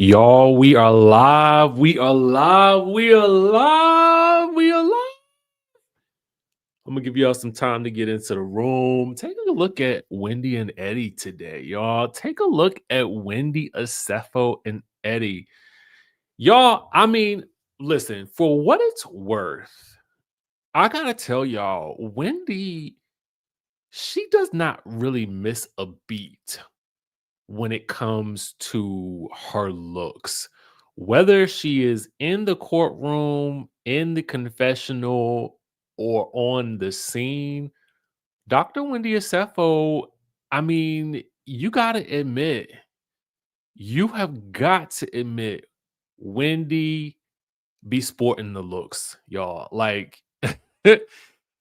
Y'all, we are live. We are live. We are live. We are live. I'm gonna give y'all some time to get into the room. Take a look at Wendy and Eddie today, y'all. Take a look at Wendy, Acefo, and Eddie. Y'all, listen, for what it's worth, I gotta tell y'all, Wendy, she does not really miss a beat when it comes to her looks. Whether she is in the courtroom, in the confessional, or on the scene, Dr. Wendy Acefo, you got to admit, you have got to admit, Wendy be sporting the looks, y'all. Like,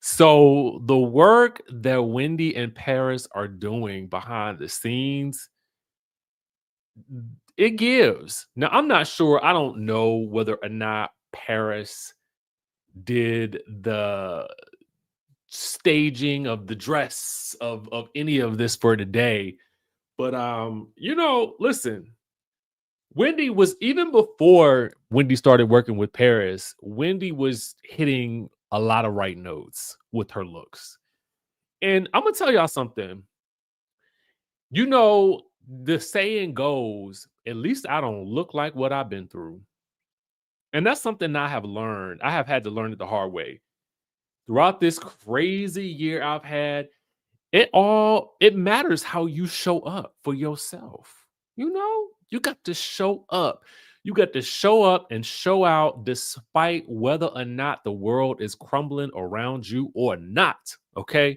so the work that Wendy and Paris are doing behind the scenes, it gives. Now, I'm not sure. I don't know whether or not Paris did the staging of the dress of any of this for today. But listen, Wendy was, even before Wendy started working with Paris, Wendy was hitting a lot of right notes with her looks. And I'm gonna tell y'all something. You know, the saying goes, at least I don't look like what I've been through. And that's something I have learned. I have had to learn it the hard way. Throughout this crazy year I've had, it matters how you show up for yourself. You got to show up. You got to show up and show out despite whether or not the world is crumbling around you or not. Okay.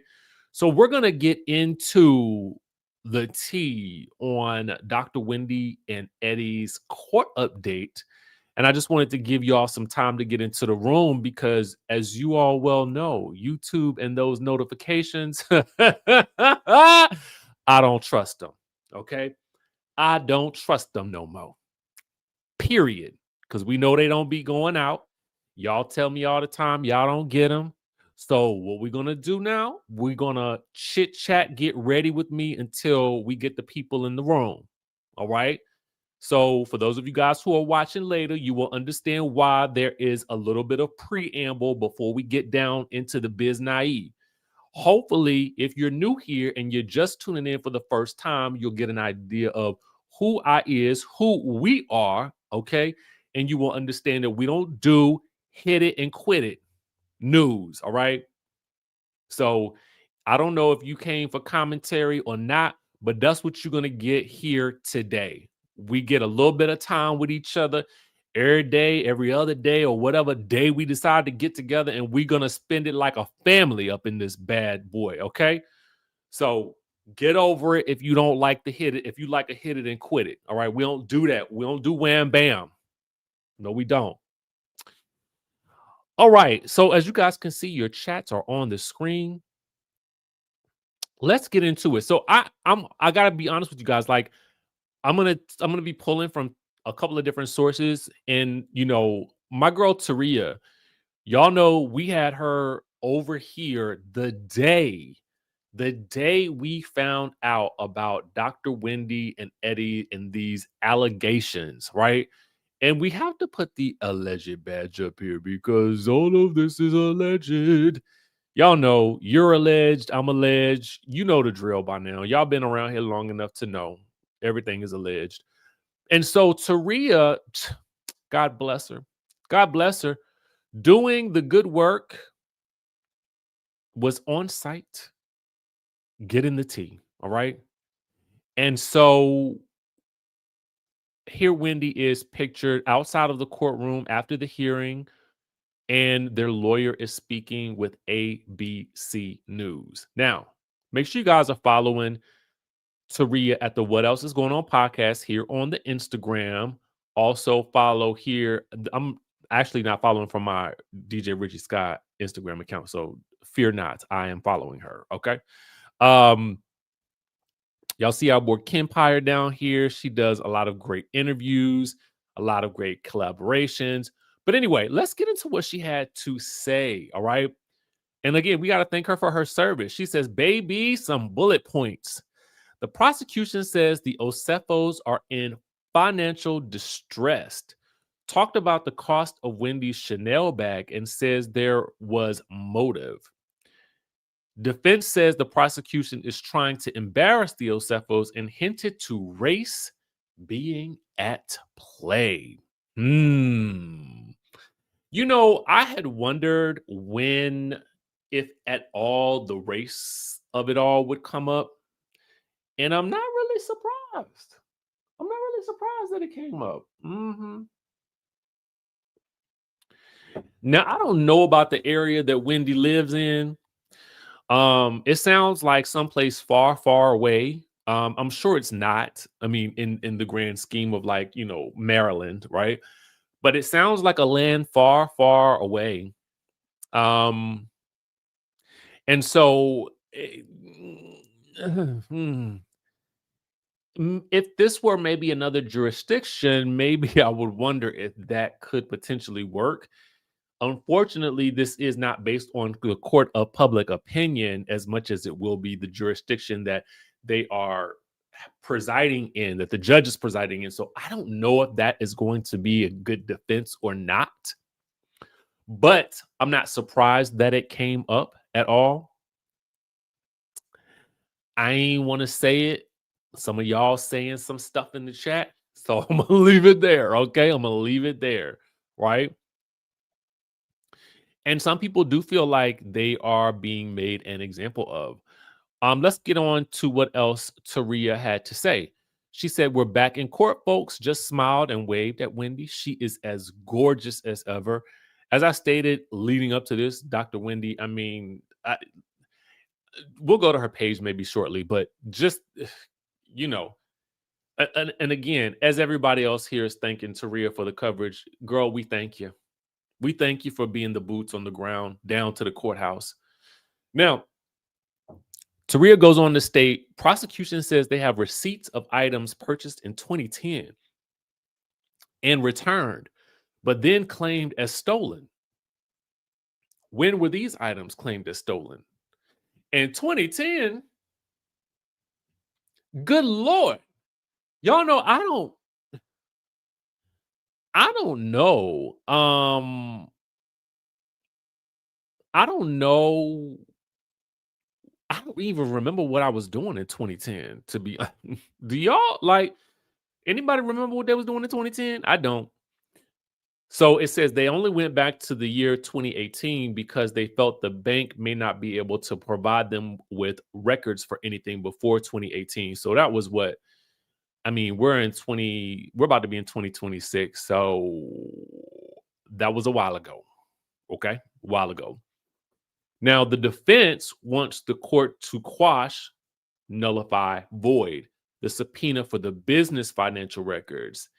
So we're going to get into the tea on Dr. Wendy and Eddie's court update. And I just wanted to give y'all some time to get into the room because, as you all well know, YouTube and those notifications, I don't trust them. Okay. I don't trust them no more. Period. Because we know they don't be going out. Y'all tell me all the time, y'all don't get them. So what we're going to do now, we're going to chit chat, get ready with me until we get the people in the room. All right. So for those of you guys who are watching later, you will understand why there is a little bit of preamble before we get down into the biz naive. Hopefully, if you're new here and you're just tuning in for the first time, you'll get an idea of who I is, who we are, okay? And you will understand that we don't do hit it and quit it news, all right? So I don't know if you came for commentary or not, but that's what you're going to get here today. We get a little bit of time with each other every day, every other day, or whatever day we decide to get together, and we're going to spend it like a family up in this bad boy, okay? So get over it if you don't like to hit it. If you like to hit it and quit it, all right? We don't do that. We don't do wham bam. No, we don't. All right. So as you guys can see, your chats are on the screen. Let's get into it. So I gotta be honest with you guys. Like I'm gonna be pulling from a couple of different sources, and my girl Taria, y'all know we had her over here the day we found out about Dr. Wendy and Eddie and these allegations, right? And we have to put the alleged badge up here because all of this is alleged. Y'all know you're alleged, I'm alleged. You know the drill by now. Y'all been around here long enough to know everything is alleged. And so Taria, God bless her. God bless her. Doing the good work, was on site getting the tea. All right. And so here Wendy is pictured outside of the courtroom after the hearing, and their lawyer is speaking with ABC News. Now, make sure you guys are following Taria at the What Else Is Going On podcast here on the Instagram. Also follow here. I'm actually not following from my DJ Richie Skye Instagram account, so fear not. I am following her. Okay. Y'all see our boy Kempire down here. She does a lot of great interviews, a lot of great collaborations. But anyway, let's get into what she had to say. All right. And again, we got to thank her for her service. She says, baby, some bullet points. The prosecution says the Acefos are in financial distress, talked about the cost of Wendy's Chanel bag and says there was motive. Defense says the prosecution is trying to embarrass the Osefos and hinted to race being at play. I had wondered when, if at all, the race of it all would come up. And I'm not really surprised. I'm not really surprised that it came up. Now, I don't know about the area that Wendy lives in. It sounds like someplace far, far away. I'm sure it's not. I mean, in the grand scheme of, like, Maryland, right? But it sounds like a land far, far away. And so, if this were maybe another jurisdiction, maybe I would wonder if that could potentially work. Unfortunately, this is not based on the court of public opinion as much as it will be the jurisdiction that they are presiding in, that the judge is presiding in. So I don't know if that is going to be a good defense or not, but I'm not surprised that it came up at all. I ain't want to say it. Some of y'all saying some stuff in the chat, so I'm gonna leave it there. Okay, I'm gonna leave it there, right? And some people do feel like they are being made an example of. Let's get on to what else Taria had to say. She said, "We're back in court, folks." Just smiled and waved at Wendy. She is as gorgeous as ever. As I stated leading up to this, Dr. Wendy, I mean, we'll go to her page maybe shortly, but just, you know, and again, as everybody else here is thanking Taria for the coverage, girl, we thank you. We thank you for being the boots on the ground down to the courthouse. Now, Taria goes on to state, prosecution says they have receipts of items purchased in 2010 and returned, but then claimed as stolen. When were these items claimed as stolen? In 2010? Good Lord. Y'all know I don't know. I don't know. I don't even remember what I was doing in 2010, to be do y'all, like, anybody remember what they was doing in 2010? I don't. So it says they only went back to the year 2018 because they felt the bank may not be able to provide them with records for anything before 2018. So that was what, I mean, we're about to be in 2026. So that was a while ago. Okay. A while ago. Now, the defense wants the court to quash, nullify, void the subpoena for the business financial records.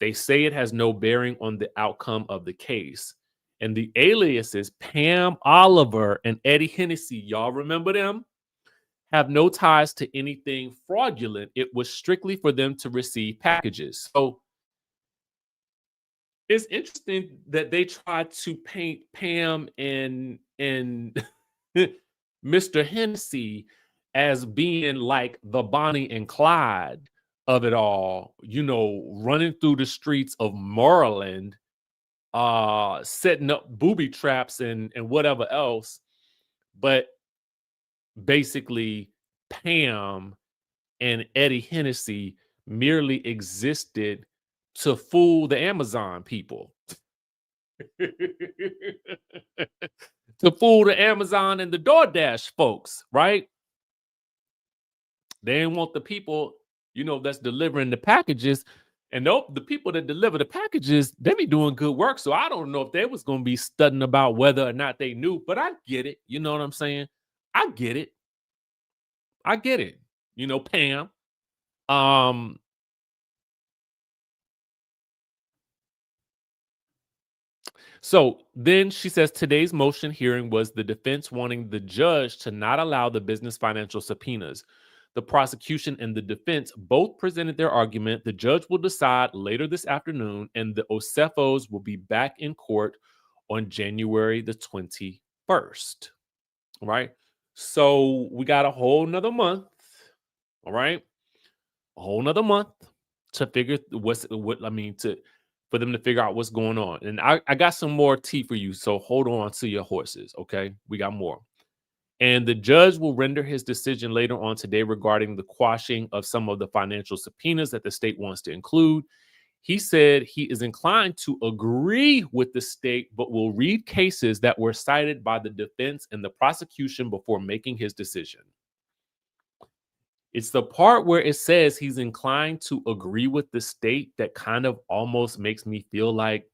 They say it has no bearing on the outcome of the case. And the aliases, Pam Oliver and Eddie Hennessy, y'all remember them? Have no ties to anything fraudulent. It was strictly for them to receive packages. So it's interesting that they tried to paint Pam and Mr. Hennessy as being like the Bonnie and Clyde of it all, running through the streets of Maryland, setting up booby traps and whatever else. But basically, Pam and Eddie Hennessy merely existed to fool the Amazon people. To fool the Amazon and the DoorDash folks, right? They didn't want the people, that's delivering the packages. And the people that deliver the packages, they be doing good work. So I don't know if they was going to be studying about whether or not they knew, but I get it. You know what I'm saying? I get it. I get it. Pam. So then she says today's motion hearing was the defense wanting the judge to not allow the business financial subpoenas. The prosecution and the defense both presented their argument. The judge will decide later this afternoon, and the Osefos will be back in court on January the 21st. All right. So we got a whole nother month. All right. A whole nother month to figure what I mean to for them to figure out what's going on. And I got some more tea for you, so hold on to your horses, okay? We got more. And the judge will render his decision later on today regarding the quashing of some of the financial subpoenas that the state wants to include. He said he is inclined to agree with the state, but will read cases that were cited by the defense and the prosecution before making his decision. It's the part where it says he's inclined to agree with the state that kind of almost makes me feel like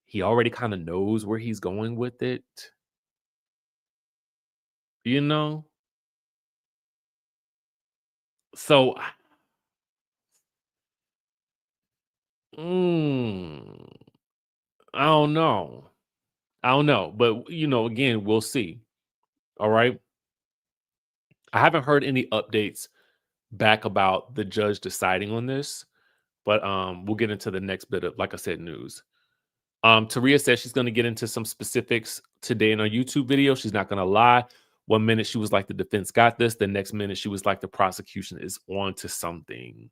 he already kind of knows where he's going with it, you know? So, mm, I don't know. I don't know. But, again, we'll see. All right. I haven't heard any updates back about the judge deciding on this, but we'll get into the next bit of, like I said, news. Taria says she's going to get into some specifics today in our YouTube video. She's not going to lie. 1 minute she was like the defense got this. The next minute she was like the prosecution is on to something.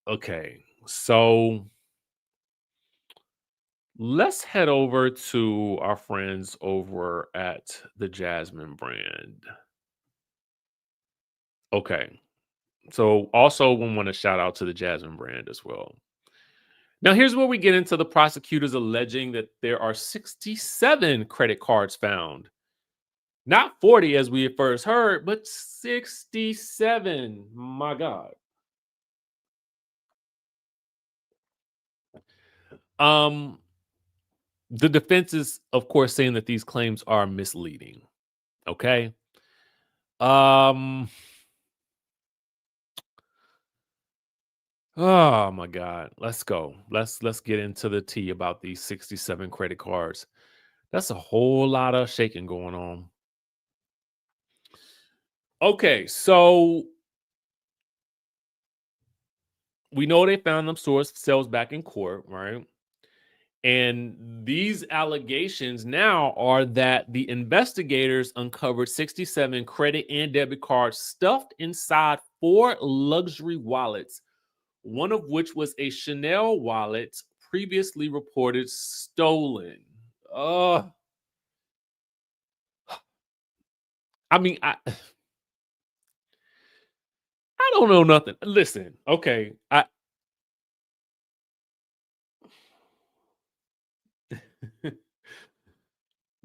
Okay. So let's head over to our friends over at the Jasmine brand. Okay. So also we want to shout out to the Jasmine brand as well. Now, here's where we get into the prosecutors alleging that there are 67 credit cards found. Not 40 as we first heard, but 67. My God. Um, the defense is, of course, saying that these claims are misleading. Okay. Um, oh my God. Let's go. Let's get into the tea about these 67 credit cards. That's a whole lot of shaking going on. Okay, so we know they found them source cells back in court, right? And these allegations now are that the investigators uncovered 67 credit and debit cards stuffed inside 4 luxury wallets, one of which was a Chanel wallet previously reported stolen. Uh, I mean, I don't know nothing. Listen, okay,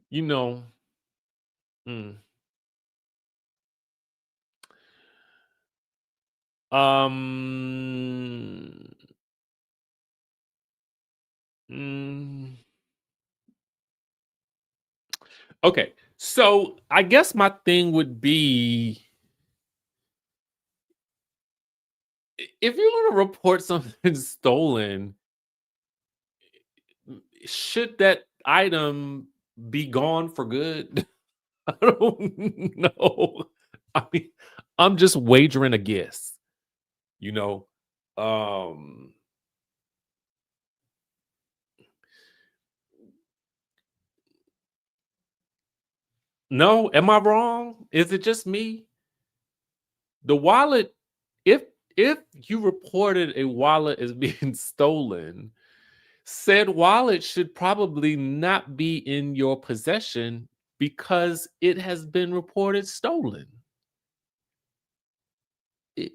you know, mm, um, mm, okay. So I guess my thing would be if you're going to report something stolen, should that item be gone for good? I don't know. I mean, I'm just wagering a guess, you know. Um no, am I wrong? Is it just me? The wallet, if if you reported a wallet as being stolen, said wallet should probably not be in your possession because it has been reported stolen.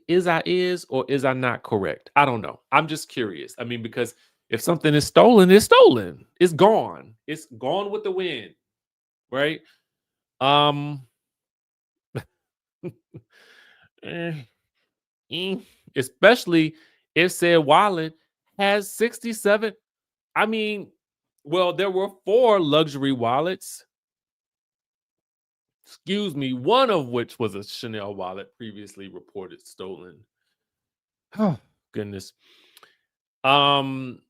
Is or is I not correct? I don't know. I'm just curious. I mean, because if something is stolen, it's stolen. It's gone. It's gone with the wind, right? Um, eh, eh, especially if said wallet has 67. I mean, well, there were 4 luxury wallets. Excuse me, one of which was a Chanel wallet previously reported stolen. Oh, goodness. Um,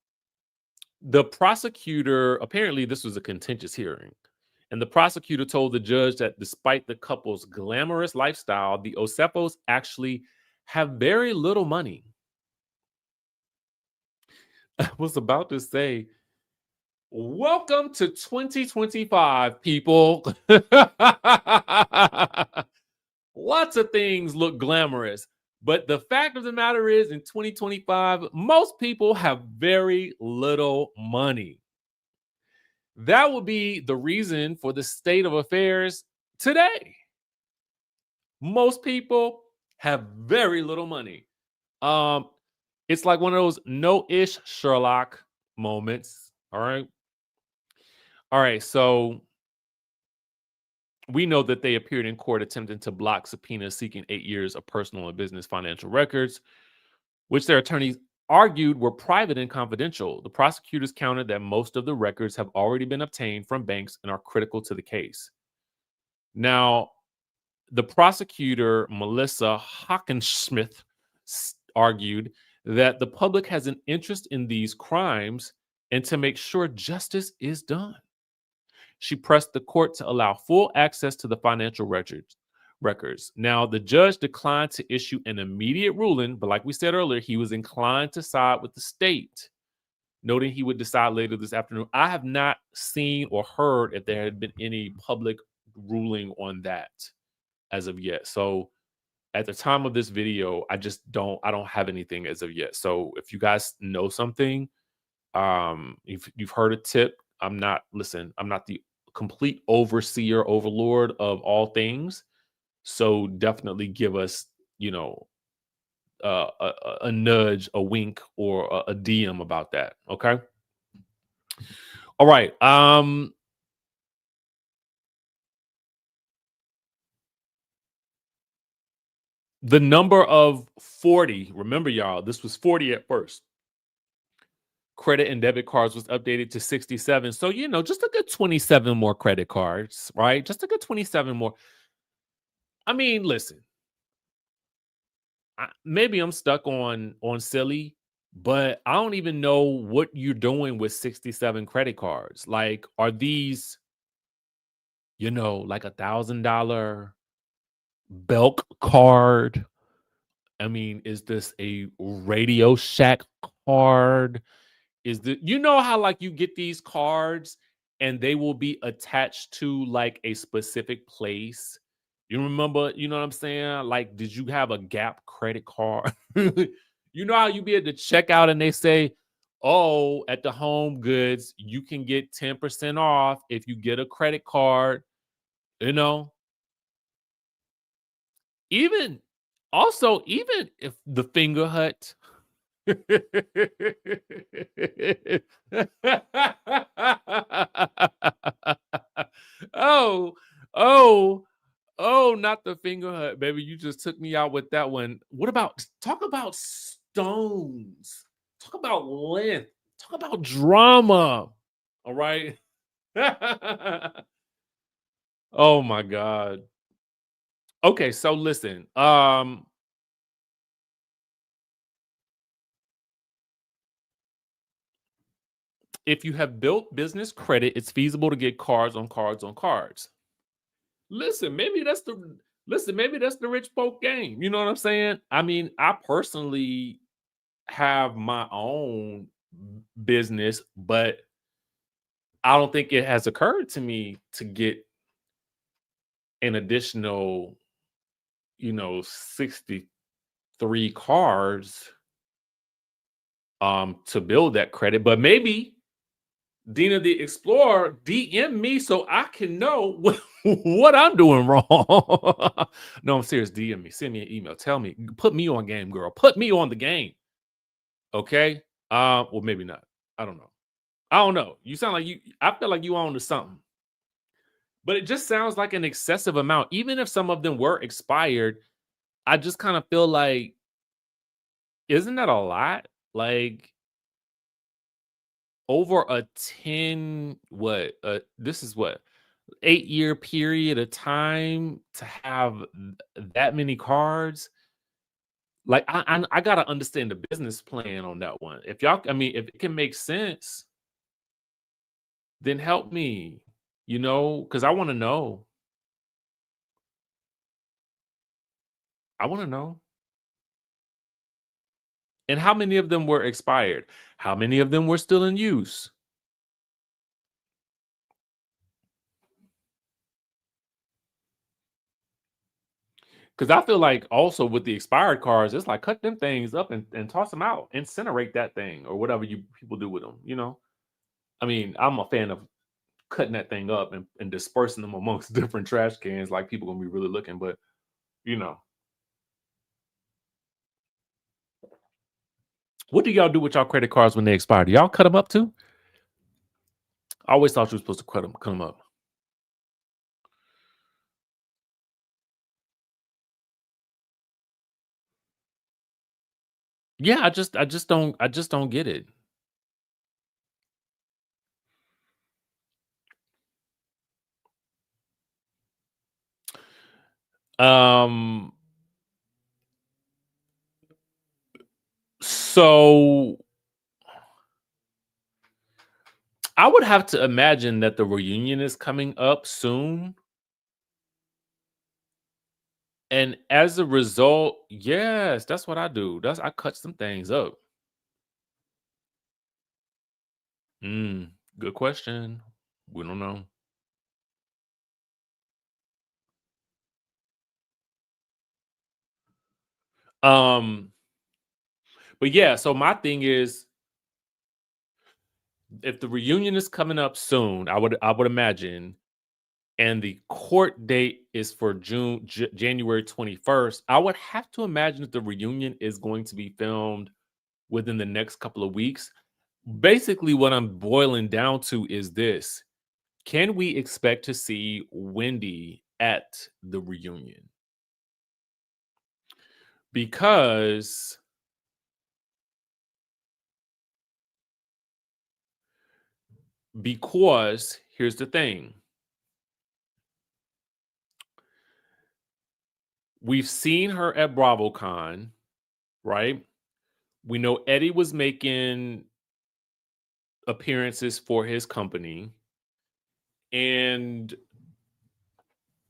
the prosecutor, apparently this was a contentious hearing, and the prosecutor told the judge that despite the couple's glamorous lifestyle, the Osepos actually have very little money. I was about to say, welcome to 2025, people. Lots of things look glamorous. But the fact of the matter is, in 2025, most people have very little money. That would be the reason for the state of affairs today. Most people have very little money. Um, it's like one of those no-ish Sherlock moments. All right. All right. So we know that they appeared in court attempting to block subpoenas seeking 8 years of personal and business financial records, which their attorneys argued were private and confidential. The prosecutors countered that most of the records have already been obtained from banks and are critical to the case. Now, the prosecutor, Melissa Hockensmith, argued that the public has an interest in these crimes and to make sure justice is done. She pressed the court to allow full access to the financial records. Now, the judge declined to issue an immediate ruling, but like we said earlier, he was inclined to side with the state, noting he would decide later this afternoon. I have not seen or heard if there had been any public ruling on that as of yet. So at the time of this video, I don't have anything as of yet. So if you guys know something, if you've heard a tip, I'm not the complete overseer, overlord of all things. So definitely give us, a nudge, a wink, or a DM about that. Okay. All right. The number of 40, remember y'all, this was 40 at first. Credit and debit cards was updated to 67. So, just a good 27 more credit cards, right? Just a good 27 more. I mean, listen, maybe I'm stuck on silly, but I don't even know what you're doing with 67 credit cards. Like, are these, like $1,000 Belk card? I mean, is this a Radio Shack card? How like you get these cards and they will be attached to like a specific place? You remember, you know what I'm saying? Like, did you have a Gap credit card? You know how you be at the checkout and they say, oh, at the Home Goods, you can get 10% off if you get a credit card, you know? Even even if the Finger Hut. Oh, oh, oh, not the Finger Hut, baby. You just took me out with that one. What about talk about stones? Talk about length. Talk about drama. All right. Oh my God. Okay, so listen. If you have built business credit, it's feasible to get cards on cards on cards. Listen, maybe that's the rich folk game. You know what I'm saying? I mean, I personally have my own business, but I don't think it has occurred to me to get an additional, 63 cards to build that credit. But maybe Dina the Explorer, DM me so I can know what I'm doing wrong. No, I'm serious. DM me. Send me an email. Tell me. Put me on game, girl. Put me on the game. Okay. Well, maybe not. I don't know. I don't know. You sound like you. I feel like you on to something, but it just sounds like an excessive amount. Even if some of them were expired, I just kind of feel like, isn't that a lot? Like over a 10, what? This is what? 8-year period of time to have that many cards. Like I gotta understand the business plan on that one. If y'all, I mean, if it can make sense, then help me. Because I want to know. I want to know. And how many of them were expired? How many of them were still in use? Because I feel like also with the expired cars, it's like cut them things up and toss them out, incinerate that thing or whatever you people do with them. I mean, I'm a fan of cutting that thing up and dispersing them amongst different trash cans, like people gonna be really looking. But you know, what do y'all do with y'all credit cards when they expire? Do y'all cut them up too? I always thought you were supposed to cut them up. Yeah, I just don't get it. Um, so I would have to imagine that the reunion is coming up soon. And as a result, yes, that's what I do. I cut some things up. Mm, good question. We don't know. Um, but yeah, so my thing is if the reunion is coming up soon, I would imagine, and the court date is for January 21st, I would have to imagine that the reunion is going to be filmed within the next couple of weeks. Basically, what I'm boiling down to is this. Can we expect to see Wendy at the reunion? Because here's the thing. We've seen her at BravoCon, right? We know Eddie was making appearances for his company, and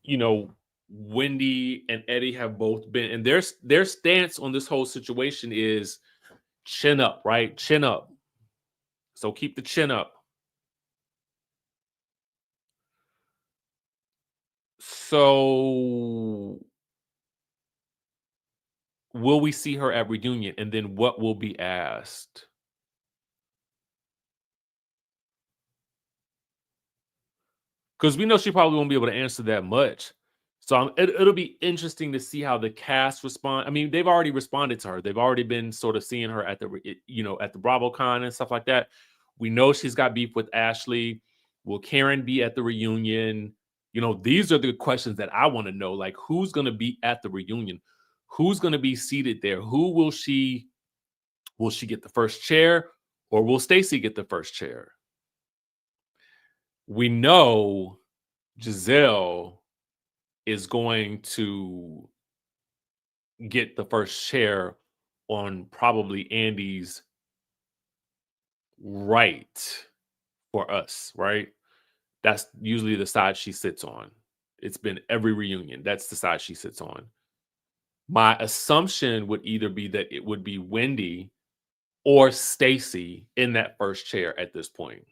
you know, Wendy and Eddie have both been, and their stance on this whole situation is chin up, right? Chin up. So keep the chin up. So will we see her at reunion? And then what will be asked? Because we know she probably won't be able to answer that much. So it'll be interesting to see how the cast respond. I mean, they've already responded to her. They've already been sort of seeing her at at the BravoCon and stuff like that. We know she's got beef with Ashley. Will Karen be at the reunion? These are the questions that I want to know. Like, who's going to be at the reunion? Who's going to be seated there? Who will she? Will she get the first chair, or will Stacy get the first chair? We know Giselle is going to get the first chair on probably Andy's right for us, right? That's usually the side she sits on. It's been every reunion. That's the side she sits on. My assumption would either be that it would be Wendy or Stacy in that first chair at this point.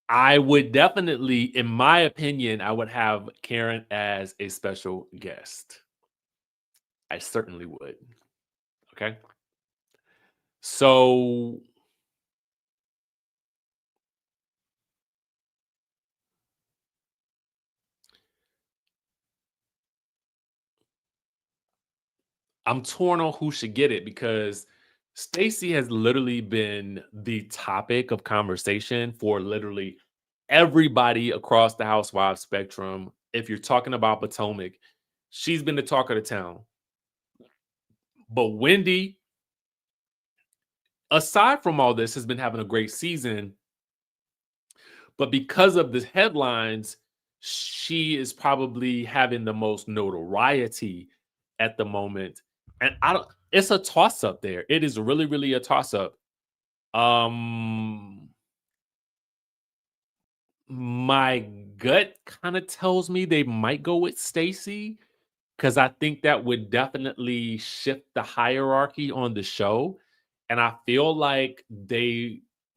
I would definitely, in my opinion, I would have Karen as a special guest. I certainly would. Okay. So I'm torn on who should get it because Stacey has literally been the topic of conversation for literally everybody across the housewives spectrum. If you're talking about Potomac, she's been the talk of the town. But Wendy, aside from all this, has been having a great season. But because of the headlines, she is probably having the most notoriety at the moment. And I don't it's a toss up there. It is really, really a toss up. Um my gut kind of tells me they might go with Stacy because I think that would definitely shift the hierarchy on the show. And I feel like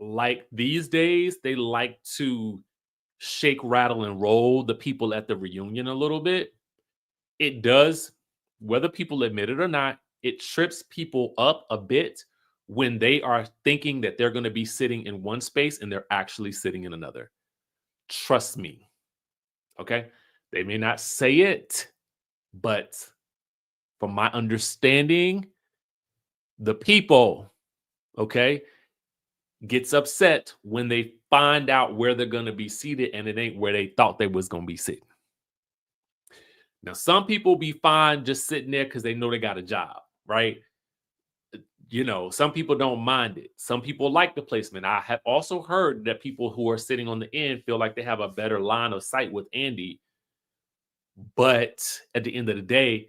like these days, they like to shake, rattle, and roll the people at the reunion a little bit. It does, whether people admit it or not, it trips people up a bit when they are thinking that they're going to be sitting in one space and they're actually sitting in another. Trust me. Okay. They may not say it, but from my understanding, the people, okay, gets upset when they find out where they're going to be seated and it ain't where they thought they was going to be sitting. Now, some people be fine just sitting there because they know they got a job, right? Some people don't mind it. Some people like the placement. I have also heard that people who are sitting on the end feel like they have a better line of sight with Andy. But at the end of the day,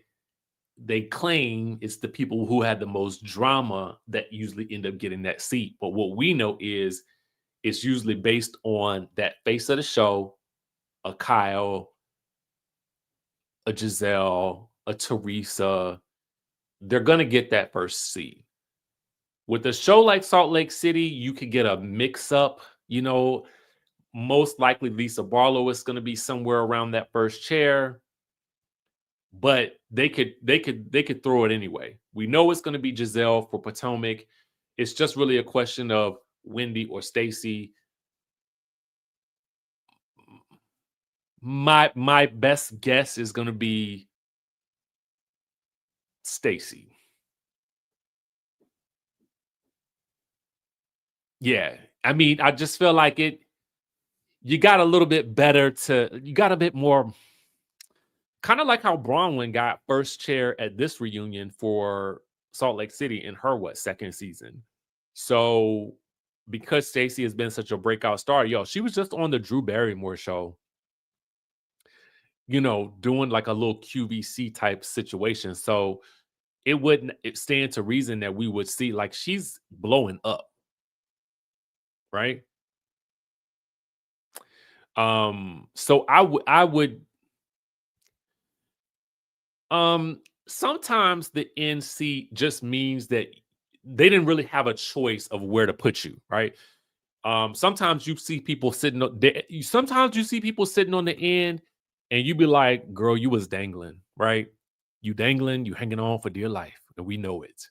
they claim it's the people who had the most drama that usually end up getting that seat. But what we know is it's usually based on that face of the show, a Kyle, a Giselle, a Teresa. They're going to get that first seat. With a show like Salt Lake City, you could get a mix up. Most likely Lisa Barlow is going to be somewhere around that first chair, but they could throw it anyway. We know it's going to be Giselle for Potomac. It's just really a question of Wendy or Stacy. My best guess is going to be Stacy. Yeah. I mean, I just feel like you got a little bit better you got a bit more, kind of like how Bronwyn got first chair at this reunion for Salt Lake City in her second season. So because Stacey has been such a breakout star, she was just on the Drew Barrymore show, doing like a little QVC type situation. So it wouldn't stand to reason that we would see, like, she's blowing up, right? So I would sometimes the NC just means that they didn't really have a choice of where to put you, right? Sometimes you see people sitting sometimes you see people sitting on the end and you be like, girl, you was dangling, right? You dangling, you hanging on for dear life, and we know it.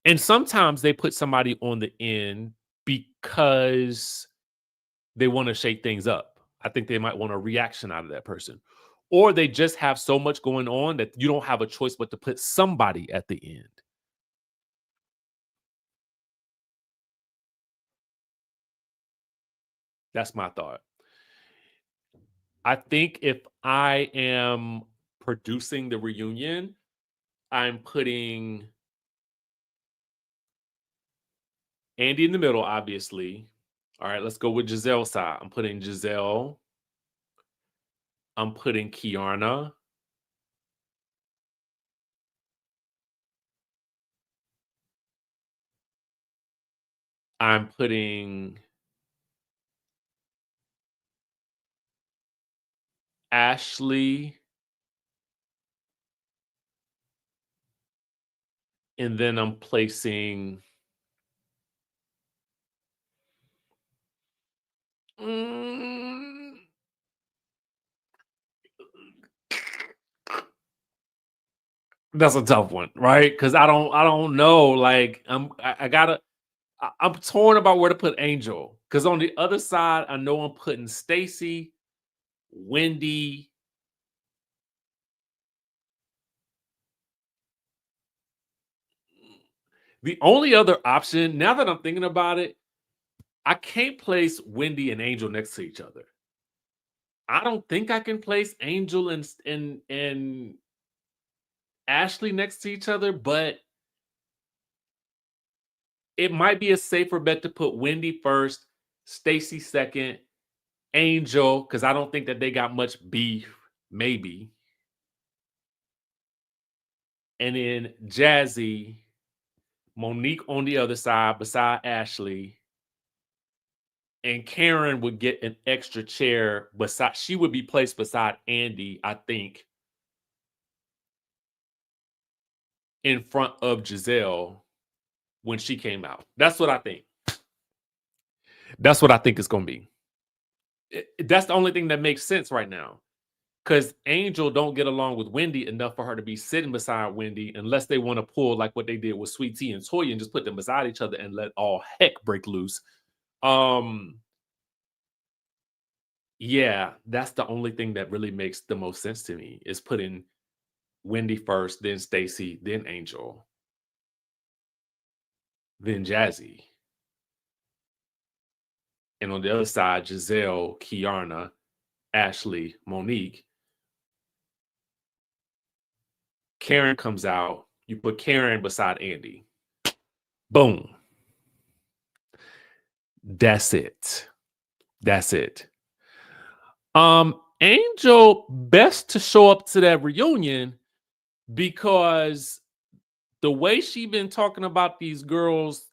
And sometimes they put somebody on the end because they want to shake things up. I think they might want a reaction out of that person. Or they just have so much going on that you don't have a choice but to put somebody at the end. That's my thought. I think if I am producing the reunion, I'm putting Andy in the middle, obviously. All right, let's go with Giselle's side. I'm putting Giselle. I'm putting Kiarna. I'm putting Ashley. And then I'm placing Mm, that's a tough one, right? Because I don't know. Like I'm torn about where to put Angel. Because on the other side, I know I'm putting Stacy, Wendy. The only other option, now that I'm thinking about it, I can't place Wendy and Angel next to each other. I don't think I can place Angel and Ashley next to each other, but it might be a safer bet to put Wendy first, Stacy second, Angel, because I don't think that they got much beef, maybe. And then Jazzy, Monique on the other side beside Ashley. And Karen would get an extra chair beside, she would be placed beside Andy, I think, in front of Giselle when she came out. That's what I think. That's what I think it's gonna be. That's the only thing that makes sense right now. Because Angel don't get along with Wendy enough for her to be sitting beside Wendy unless they want to pull like what they did with Sweet Tea and Toya and just put them beside each other and let all heck break loose. Um, yeah, that's the only thing that really makes the most sense to me is putting Wendy first, then Stacy, then Angel, then Jazzy. And on the other side, Giselle, Kiarna, Ashley, Monique. Karen comes out. You put Karen beside Andy. Boom. That's it. That's it. Angel best to show up to that reunion because the way she been talking about these girls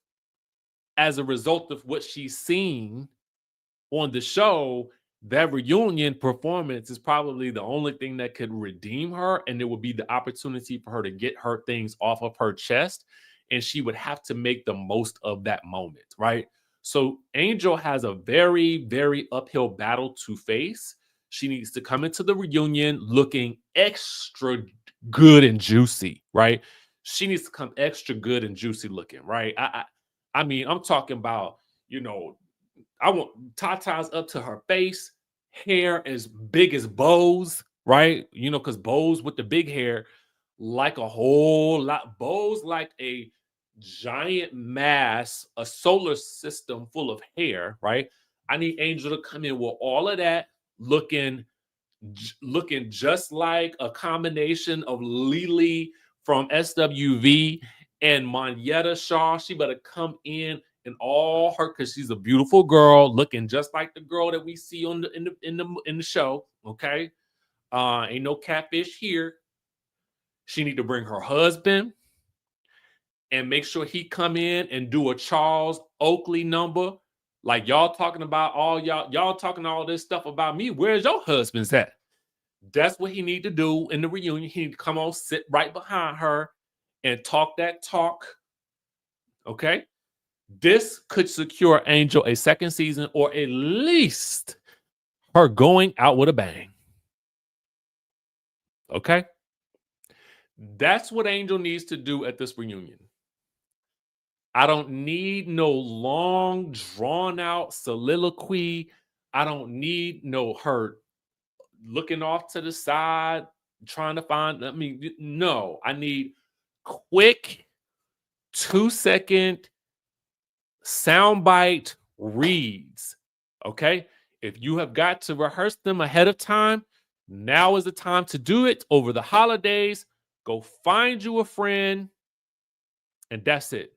as a result of what she's seen on the show, that reunion performance is probably the only thing that could redeem her, and it would be the opportunity for her to get her things off of her chest, and she would have to make the most of that moment, right? So Angel has a very, very uphill battle to face. She needs to come into the reunion looking extra good and juicy, right? She needs to come extra good and juicy looking, right? I mean, I'm talking about, you know, I want tatas up to her face, hair as big as bows, right? You know, because bows with the big hair like a whole lot. Bows like a giant mass, a solar system full of hair, right? I need Angel to come in with all of that, looking just like a combination of Lily from SWV and Monyetta Shaw. She better come in all her because she's a beautiful girl, looking just like the girl that we see on the show. Okay, ain't no catfish here. She need to bring her husband and make sure he come in and do a Charles Oakley number. Like y'all talking about y'all talking all this stuff about me. Where's your husband's at? That's what he need to do in the reunion. He need to come on, sit right behind her, and talk that talk. Okay, this could secure Angel a second season, or at least her going out with a bang. Okay, that's what Angel needs to do at this reunion. I don't need no long, drawn out soliloquy. I don't need no her looking off to the side, trying to find. I mean, no, I need quick 2-second soundbite reads. Okay. If you have got to rehearse them ahead of time, now is the time to do it over the holidays. Go find you a friend, and that's it.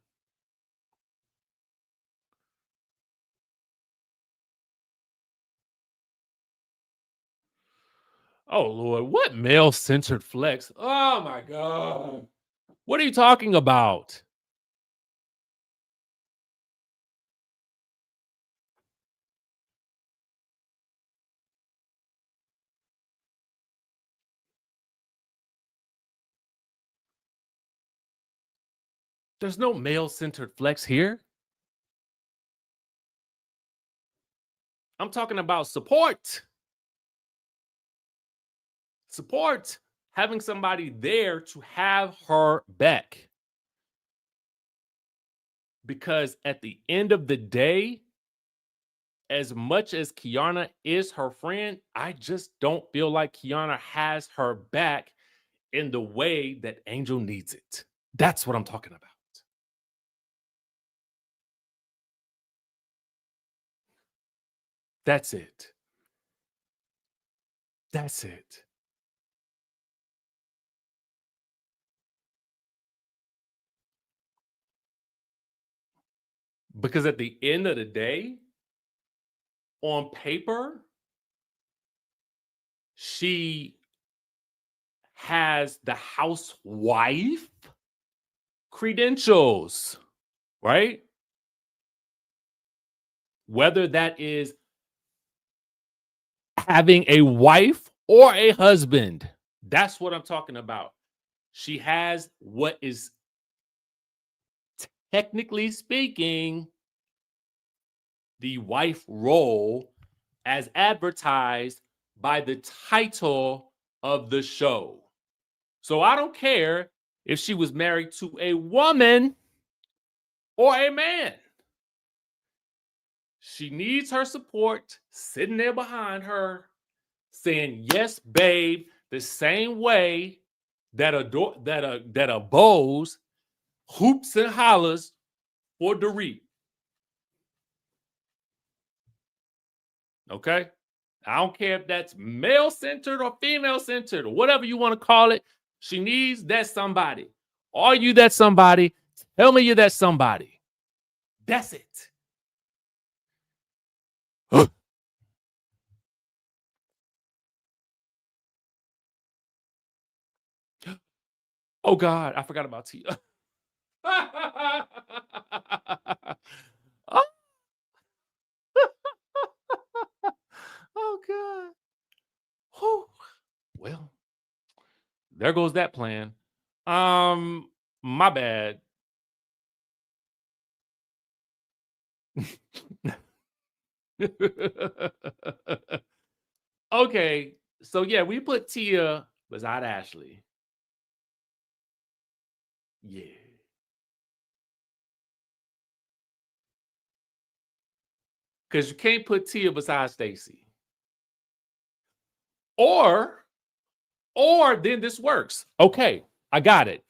Oh, Lord. What male centered flex? Oh, my God. What are you talking about? There's no male centered flex here. I'm talking about support. Support. Having somebody there to have her back. Because at the end of the day, as much as Kiana is her friend, I just don't feel like Kiana has her back in the way that Angel needs it. That's what I'm talking about. That's it. That's it. Because at the end of the day, on paper, she has the housewife credentials, right? Whether that is having a wife or a husband, that's what I'm talking about. She has what is technically speaking the wife role as advertised by the title of the show. So I don't care if she was married to a woman or a man. She needs her support sitting there behind her saying, "Yes, babe," the same way that a Bose hoops and hollers for Dorit. Okay? I don't care if that's male centered or female centered or whatever you want to call it. She needs that somebody. Are you that somebody? Tell me you're that somebody. That's it. Oh God, I forgot about Tia. Oh, oh God. Whew. Well, there goes that plan. My bad. Okay, so yeah, we put Tia beside Ashley. Yeah, because you can't put Tia beside Stacy. Or, or then this works. Okay, I got it.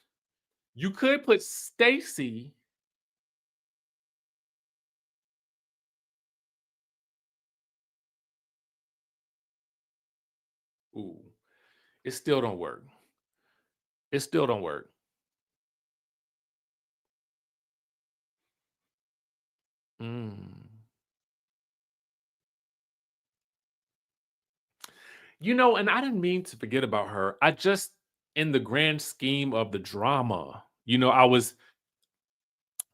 You could put Stacy. Ooh, it still don't work. It still don't work. Mm. And I didn't mean to forget about her. I just, in the grand scheme of the drama, I was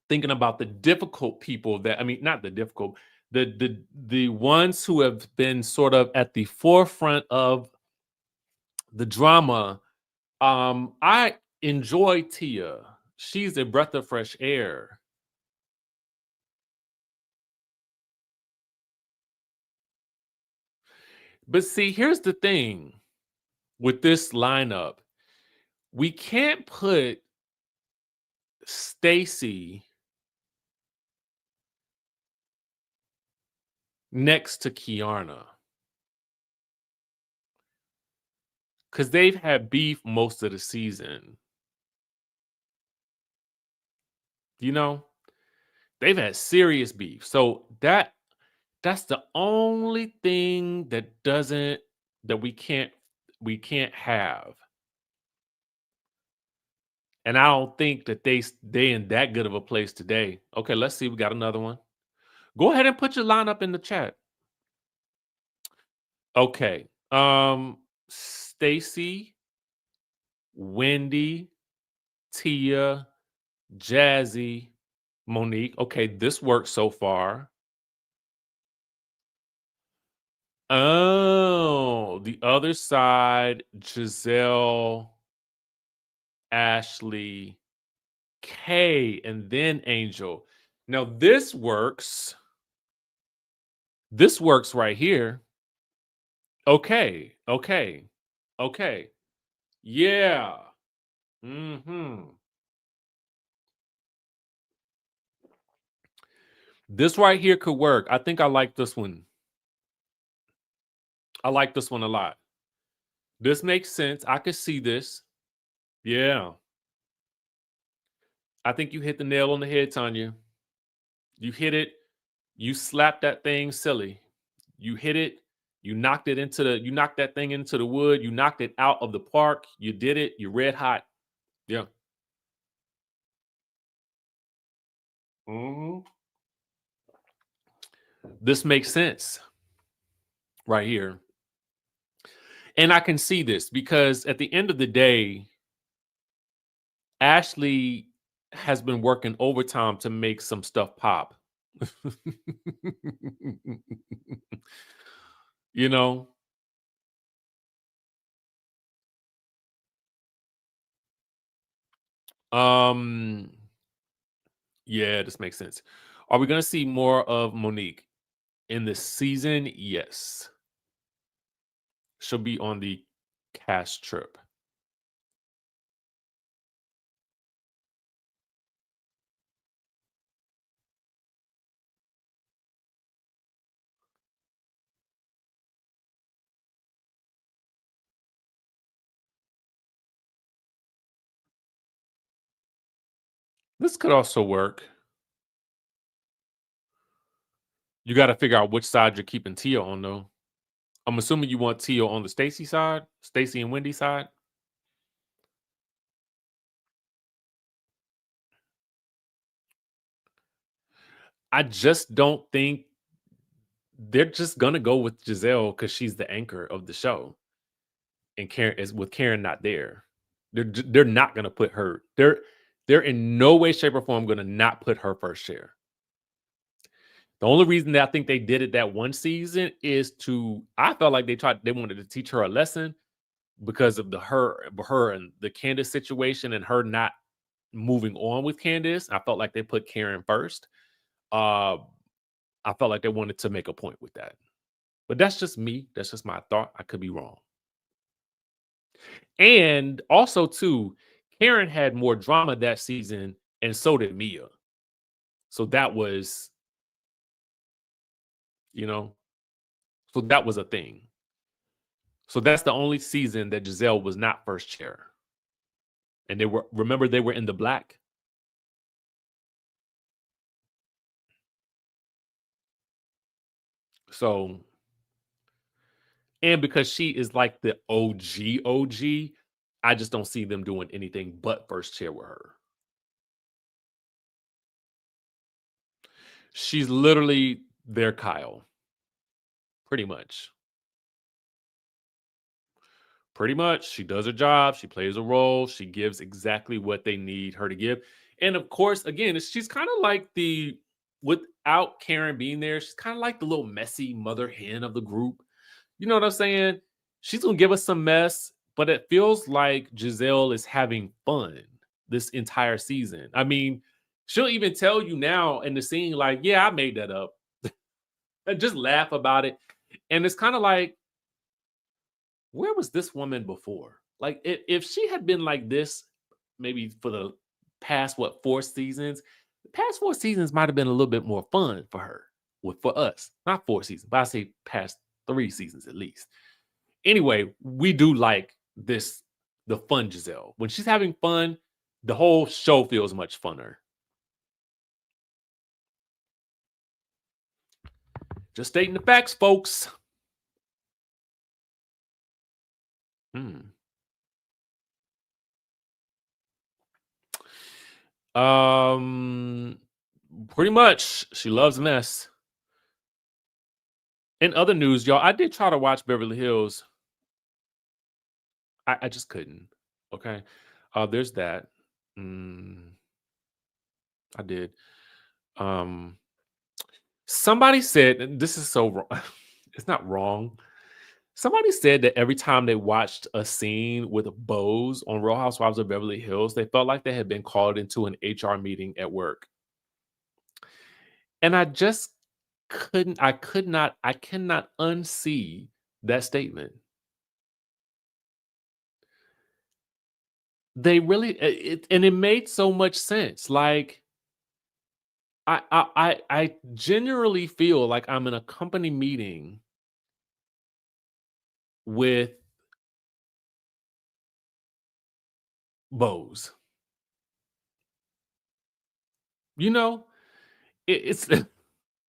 thinking about the difficult people that, I mean, not the difficult, the ones who have been sort of at the forefront of the drama. I enjoy Tia. She's a breath of fresh air. But see, here's the thing with this lineup. We can't put Stacy next to Kiarna because they've had beef most of the season. You know, they've had serious beef. So that's the only thing that we can't have. And I don't think that they in that good of a place today. Okay, let's see. We got another one. Go ahead and put your lineup in the chat. Okay. Stacy, Wendy, Tia, Jazzy, Monique. Okay, this works so far. Oh, the other side, Giselle, Ashley, Kay, and then Angel. Now this works. This works right here. Okay, okay, okay. Yeah. Mhm. This right here could work. I think I like this one. I like this one a lot. This makes sense. I could see this. Yeah. I think you hit the nail on the head, Tanya. You hit it. You slapped that thing silly. You hit it. You knocked that thing into the wood. You knocked it out of the park. You did it. You're red hot. Yeah. Mhm. This makes sense right here. And I can see this because at the end of the day, Ashley has been working overtime to make some stuff pop. you know, um, yeah, this makes sense. Are we going to see more of Monique? in this season, yes. She'll be on the cast trip. This could also work. You gotta figure out which side you're keeping Tia on, though. I'm assuming you want Tia on the Stacy side? Stacy and Wendy side? I just don't think they're just gonna go with Giselle because she's the anchor of the show, and Karen is with Karen not there. They're not gonna put her. They're in no way, shape, or form gonna not put her first chair. The only reason that I think they did it that one season is to I felt like they wanted to teach her a lesson because of her and the Candace situation and her not moving on with Candace. I felt like they put Karen first. Uh, I felt like they wanted to make a point with that. But that's just me. That's just my thought. I could be wrong. And also, too, Karen had more drama that season, and so did Mia. So that was, you know, so that was a thing. So that's the only season that Giselle was not first chair. And they were remember they were in the black. So and because she is like the OG, I just don't see them doing anything but first chair with her. She's literally their Kyle, pretty much. Pretty much. She does her job, she plays a role, she gives exactly what they need her to give. And of course, again, she's kind of like the without Karen being there, she's kind of like the little messy mother hen of the group. You know what I'm saying? She's gonna give us some mess, but it feels like Giselle is having fun this entire season. I mean, she'll even tell you now in the scene, like, yeah, I made that up. And just laugh about it. And it's kind of like, where was this woman before? Like, if she had been like this, maybe for the past what 4 seasons, the past 4 seasons might have been a little bit more fun for her, with for us, not 4 seasons, but I say past 3 seasons at least. Anyway, we do like this the fun Giselle. When she's having fun, the whole show feels much funner. Just stating the facts, folks. Hmm. Um, Pretty much, she loves mess. In other news, y'all, I did try to watch Beverly Hills. I just couldn't. Okay. There's that. Mm, I did. Um, Somebody said, and this is so wrong. It's not wrong. Somebody said that every time they watched a scene with Bose on Real Housewives of Beverly Hills, they felt like they had been called into an HR meeting at work. And I just I cannot unsee that statement. They really and it made so much sense. Like I generally feel like I'm in a company meeting with Bose. You know, it's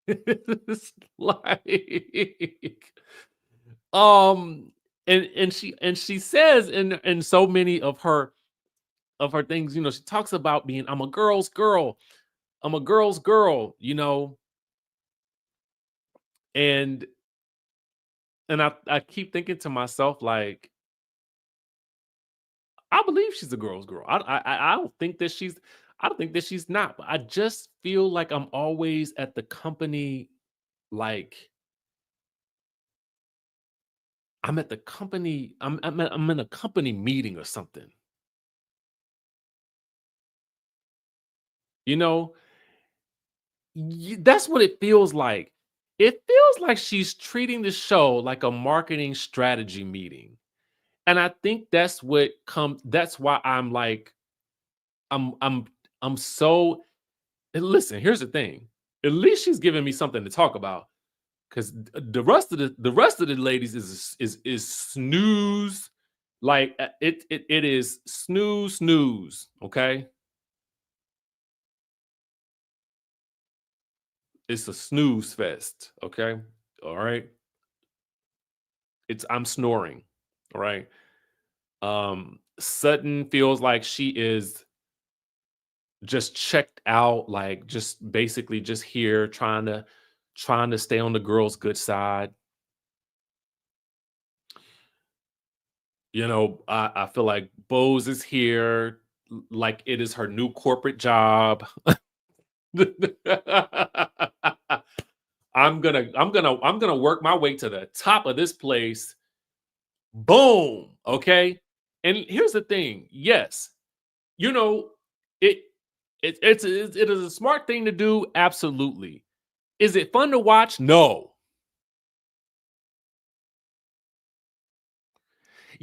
it's like um and she says in so many of her things, you know, she talks about being I'm a girl's girl. I'm a girl's girl, you know, and I keep thinking to myself like I believe she's a girl's girl. I don't think that I don't think that she's not. But I just feel like I'm always at the company, like I'm at the company. I'm in a company meeting or something. You know, that's what it feels like. it feels like she's treating the show like a marketing strategy meeting. And I think that's why I'm like, I'm I'm I'm so and listen, here's the thing. At least she's giving me something to talk about. Because the rest of the ladies is snooze. Like it is snooze. Okay, it's a snooze fest. Okay, all right. I'm snoring. All right. Sutton feels like she is just checked out, like just basically just here trying to stay on the girl's good side. I feel like Bose is here like it is her new corporate job. I'm gonna work my way to the top of this place. Boom. Okay. And here's the thing. Yes, you know, it it is a smart thing to do. Absolutely. Is it fun to watch? No.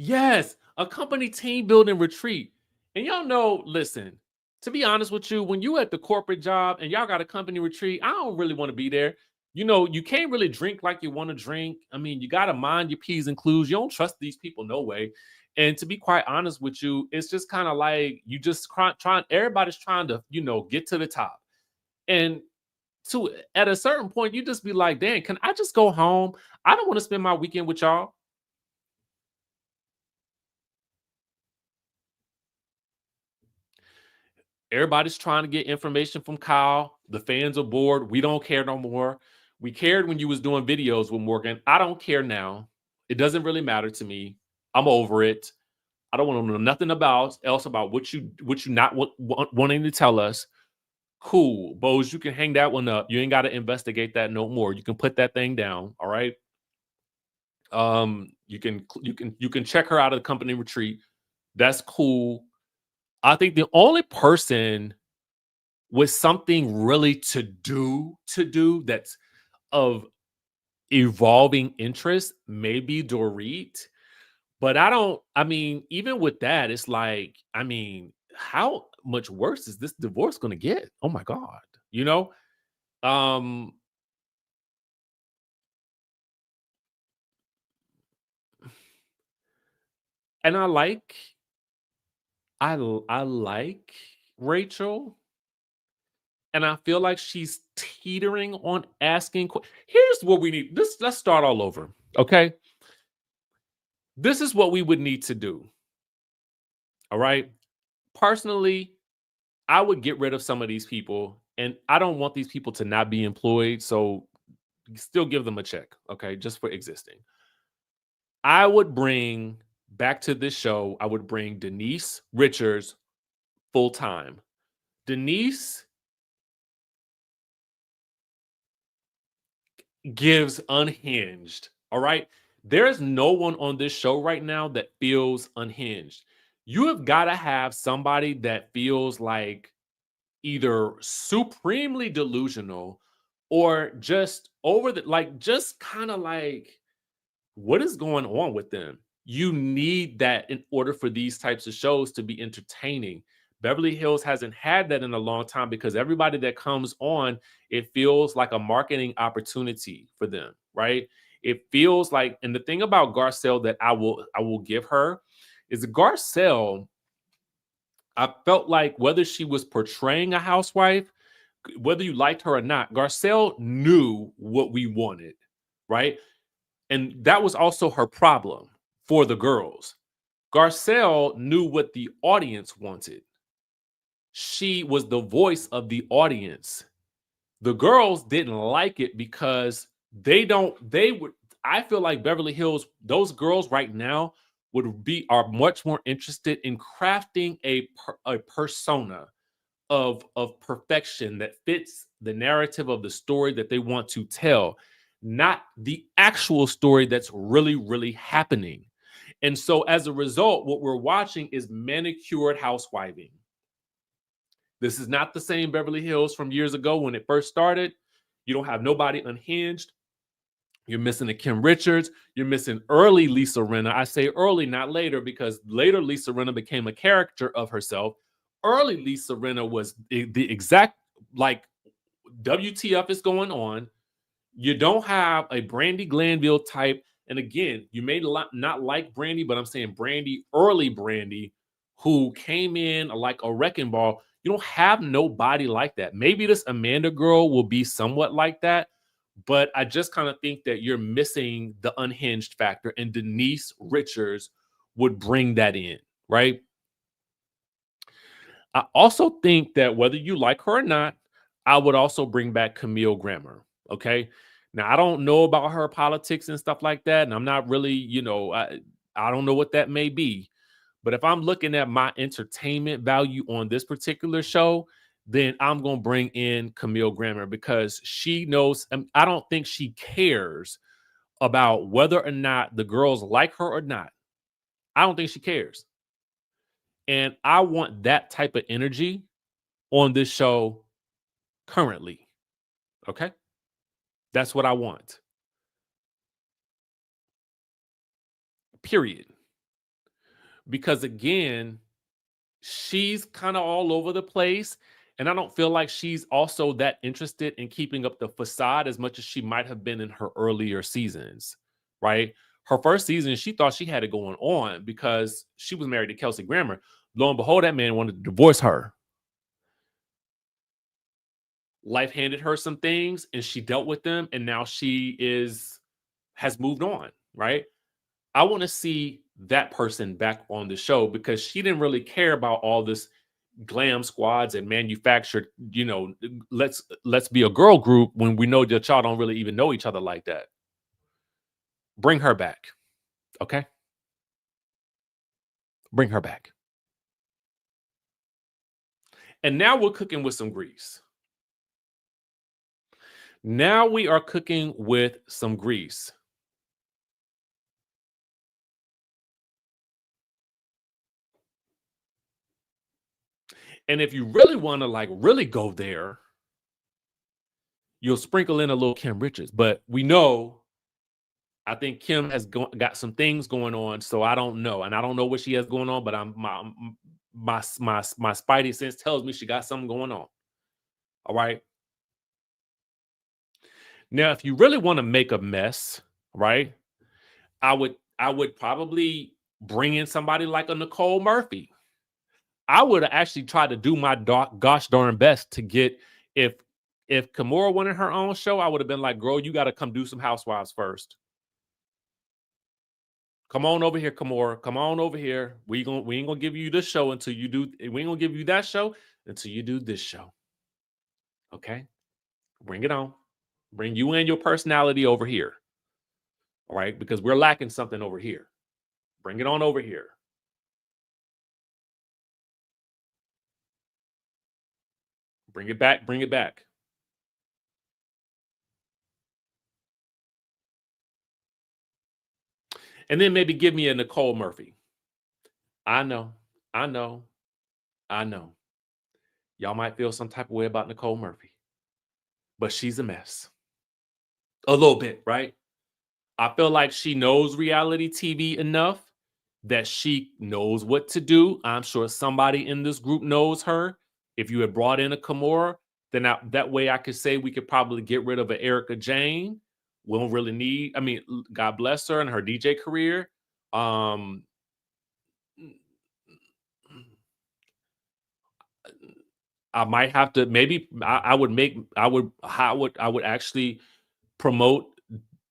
Yes, a company team building retreat. And y'all know, listen, to be honest with you, when you at the corporate job and y'all got a company retreat, I don't really want to be there. You can't really drink like you want to drink. I mean, you got to mind your P's and Q's. You don't trust these people, no way. And to be quite honest with you, it's just kind of like you just trying, everybody's trying to, get to the top. And at a certain point, you just be like, damn, can I just go home? I don't want to spend my weekend with y'all. Everybody's trying to get information from Kyle. The fans are bored. We don't care no more. We cared when you was doing videos with Morgan. I don't care now. It doesn't really matter to me. I'm over it. I don't want to know nothing else about what you not wanting to tell us. Cool, Bose. You can hang that one up. You ain't got to investigate that no more. You can put that thing down. All right. You can check her out of the company retreat. That's cool. I think the only person with something really to do that's of evolving interest, maybe Dorit. But I mean, even with that, it's like, I mean, how much worse is this divorce gonna get? Oh my God. You know? Um, and I like Rachel, and I feel like she's teetering on asking. Here's what we need. Let's start all over. Okay. This is what we would need to do. All right. Personally, I would get rid of some of these people, and I don't want these people to not be employed. So still give them a check, okay, just for existing. I would bring back to this show, I would bring Denise Richards full time. Denise gives unhinged. All right. There is no one on this show right now that feels unhinged. You have got to have somebody that feels like either supremely delusional or just over the like just kind of like what is going on with them. You need that in order for these types of shows to be entertaining. Beverly Hills hasn't had that in a long time because everybody that comes on, it feels like a marketing opportunity for them, right? It feels like, and the thing about Garcelle that I will give her is Garcelle, I felt like whether she was portraying a housewife, whether you liked her or not, Garcelle knew what we wanted, right? And that was also her problem for the girls. Garcelle knew what the audience wanted. She was the voice of the audience. The girls didn't like it because they would, I feel like Beverly Hills, those girls right now are much more interested in crafting a persona of perfection that fits the narrative of the story that they want to tell, not the actual story that's really happening. And so as a result, what we're watching is manicured housewiving. This is not the same Beverly Hills from years ago when it first started. You don't have nobody unhinged. You're missing a Kim Richards. You're missing early Lisa Rinna. I say early, not later, because later Lisa Rinna became a character of herself. Early Lisa Rinna was the exact, like, WTF is going on. You don't have a Brandy Glanville type. And again, you may not like Brandy, but I'm saying Brandy, early Brandy, who came in like a wrecking ball. You don't have nobody like that. Maybe this Amanda girl will be somewhat like that, but I just kind of think that you're missing the unhinged factor, and Denise Richards would bring that in, right? I also think that whether you like her or not, I would also bring back Camille Grammer. Okay. Now, I don't know about her politics and stuff like that. And I'm not really, I don't know what that may be. But if I'm looking at my entertainment value on this particular show, then I'm going to bring in Camille Grammer because she knows. I don't think she cares about whether or not the girls like her or not. I don't think she cares. And I want that type of energy on this show currently. Okay. That's what I want. Period. Because again, she's kind of all over the place. And I don't feel like she's also that interested in keeping up the facade as much as she might have been in her earlier seasons. Right. Her first season, she thought she had it going on because she was married to Kelsey Grammer. Lo and behold, that man wanted to divorce her. Life handed her some things and she dealt with them. And now has moved on. Right. I want to see that person back on the show because she didn't really care about all this glam squads and manufactured, let's be a girl group when we know that y'all don't really even know each other like that. Bring her back. Okay? Bring her back. And now we're cooking with some grease. Now we are cooking with some grease. And if you really want to really go there, you'll sprinkle in a little Kim Richards. But we know, I think Kim has got some things going on, so I don't know, and I don't know what she has going on. But my spidey sense tells me she got something going on. All right. Now, if you really want to make a mess, right? I would probably bring in somebody like a Nicole Murphy. I would actually try to do my gosh darn best to get if Kimora wanted her own show, I would have been like, girl, you got to come do some Housewives first. Come on over here, Kimora. Come on over here. We ain't gonna give you this show until you do. We ain't gonna give you that show until you do this show. Okay, bring it on. Bring you and your personality over here. All right, because we're lacking something over here. Bring it on over here. Bring it back. Bring it back. And then maybe give me a Nicole Murphy. I know. I know. I know. Y'all might feel some type of way about Nicole Murphy, but she's a mess. A little bit, right? I feel like she knows reality TV enough that she knows what to do. I'm sure somebody in this group knows her. If you had brought in a Kimora, then that way I could say we could probably get rid of an Erica Jane. We don't really need, I mean, God bless her and her DJ career. Um, I might have to maybe I would make I would actually promote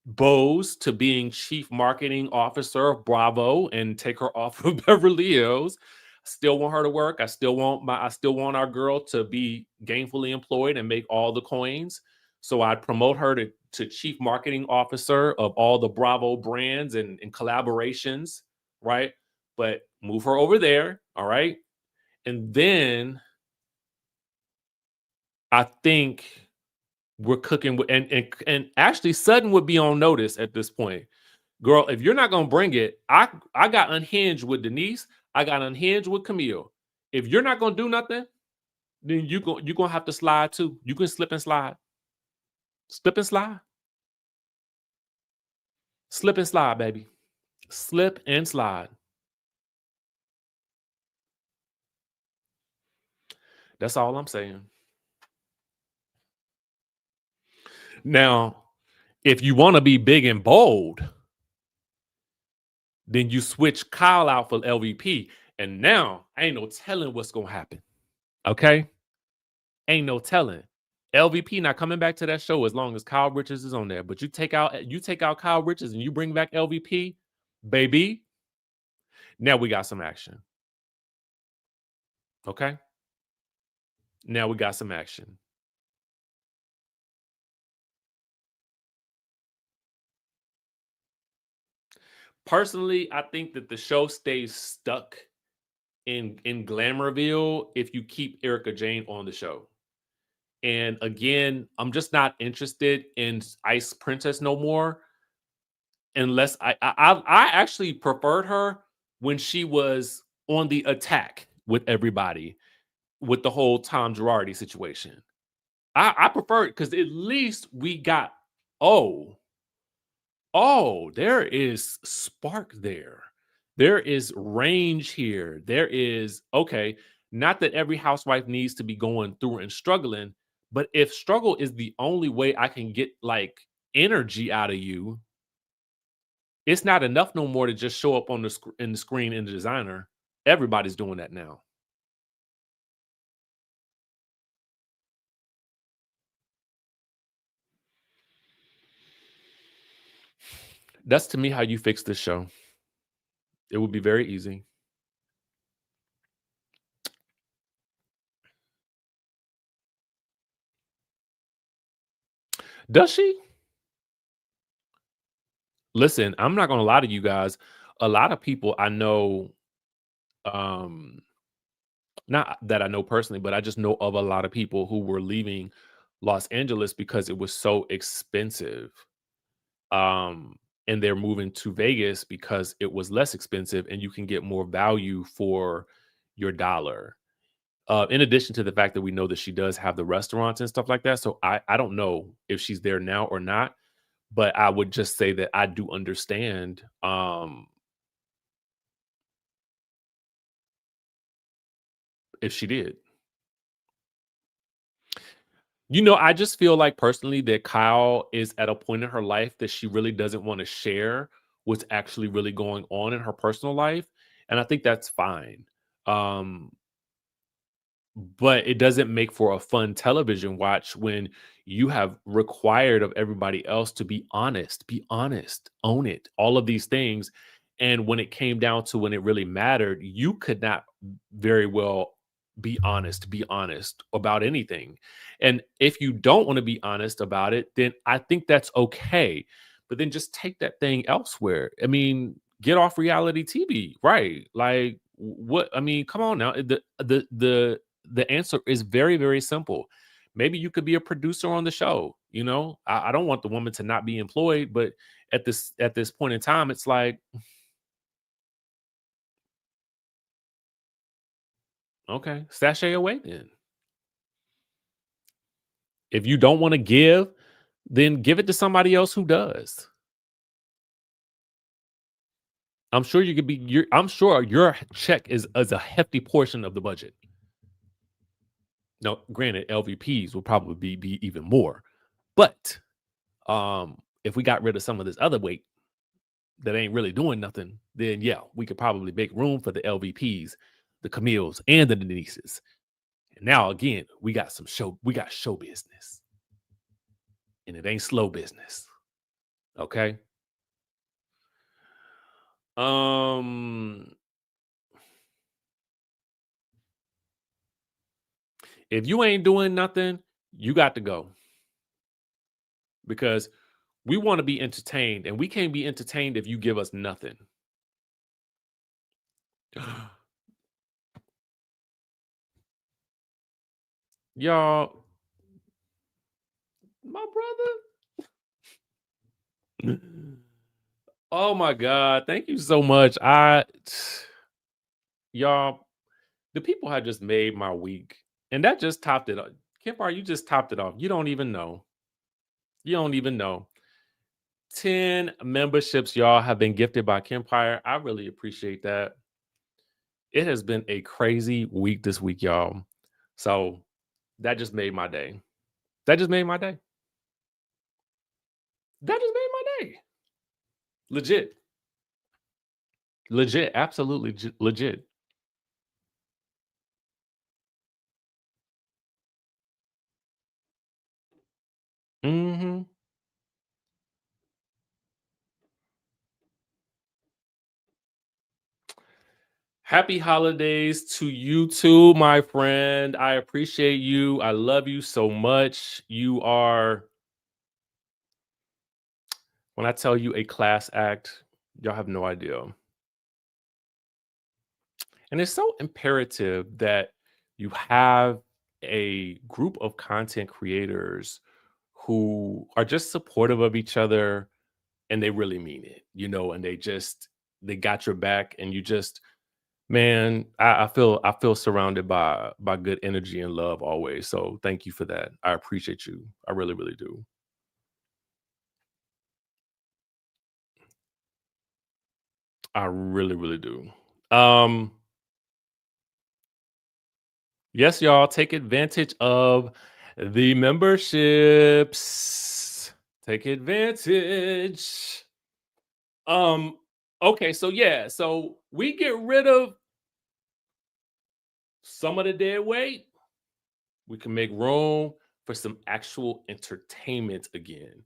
Bose to being chief marketing officer of Bravo and take her off of Beverly Hills. Still want her to work. I still want our girl to be gainfully employed and make all the coins. So I'd promote her to chief marketing officer of all the Bravo brands and collaborations, right? But move her over there, all right? And then I think we're cooking with and actually Sutton would be on notice at this point. Girl, if you're not gonna bring it, I got unhinged with Denise. I got unhinged with Camille. If you're not gonna do nothing, then you're gonna have to slide too. You can slip and slide. Slip and slide. Slip and slide, baby. Slip and slide. That's all I'm saying. Now, if you want to be big and bold, then you switch Kyle out for LVP. And now ain't no telling what's gonna happen. Okay? Ain't no telling. LVP not coming back to that show as long as Kyle Richards is on there. But you take out Kyle Richards and you bring back LVP, baby. Now we got some action. Okay? Now we got some action. Personally, I think that the show stays stuck in Glamourville if you keep Erica Jane on the show. And again, I'm just not interested in Ice Princess no more unless I actually preferred her when she was on the attack with everybody with the whole Tom Girardi situation. I prefer it because at least we got oh there is spark there. There is range here. There is okay. Not that every housewife needs to be going through and struggling, but if struggle is the only way I can get like energy out of you, it's not enough no more to just show up on in the screen in the designer. Everybody's doing that now. That's to me how you fix this show. It would be very easy. Does she? Listen, I'm not gonna lie to you guys. A lot of people I know, um, not that I know personally, but I just know of a lot of people who were leaving Los Angeles because it was so expensive. Um, and they're moving to Vegas because it was less expensive and you can get more value for your dollar. In addition to the fact that we know that she does have the restaurants and stuff like that. So I don't know if she's there now or not, but I would just say that I do understand if she did. I just feel like personally that Kyle is at a point in her life that she really doesn't want to share what's actually really going on in her personal life. And I think that's fine. Um, but it doesn't make for a fun television watch when you have required of everybody else to be honest, own it, all of these things. And when it came down to when it really mattered, you could not very well be honest about anything. And if you don't want to be honest about it, then I think that's okay. But then just take that thing elsewhere. I mean, get off reality TV, right? Like what I mean, come on now. The answer is very, very simple. Maybe you could be a producer on the show. I don't want the woman to not be employed, but at this point in time, it's like, okay, sashay away then. If you don't want to give, then give it to somebody else who does. I'm sure you could be I'm sure your check is a hefty portion of the budget. Now, granted, LVPs will probably be even more. But if we got rid of some of this other weight that ain't really doing nothing, then yeah, we could probably make room for the LVPs, the Camille's, and the Denises. And now again, we got show business. And it ain't slow business. Okay. Um if you ain't doing nothing, you got to go. Because we want to be entertained, and we can't be entertained if you give us nothing. Y'all, my brother. Oh my God. Thank you so much. Y'all, the people had just made my week. And that just topped it up. Kim Bar, you just topped it off. You don't even know. You don't even know. 10 memberships y'all have been gifted by Kempire. I really appreciate that. It has been a crazy week this week, y'all. So that just made my day. That just made my day. That just made my day. Legit. Legit. Absolutely legit. Hmm. Happy holidays to you too, my friend. I appreciate you. I love you so much. You are, when I tell you, a class act, y'all have no idea. And it's so imperative that you have a group of content creators who are just supportive of each other and they really mean it, and they got your back and you just, man, I feel surrounded by good energy and love always. So thank you for that. I appreciate you. I really, really do. I really, really do. Um, yes, y'all take advantage of the memberships. Take advantage. Um, okay, so yeah, so we get rid of some of the dead weight. We can make room for some actual entertainment again.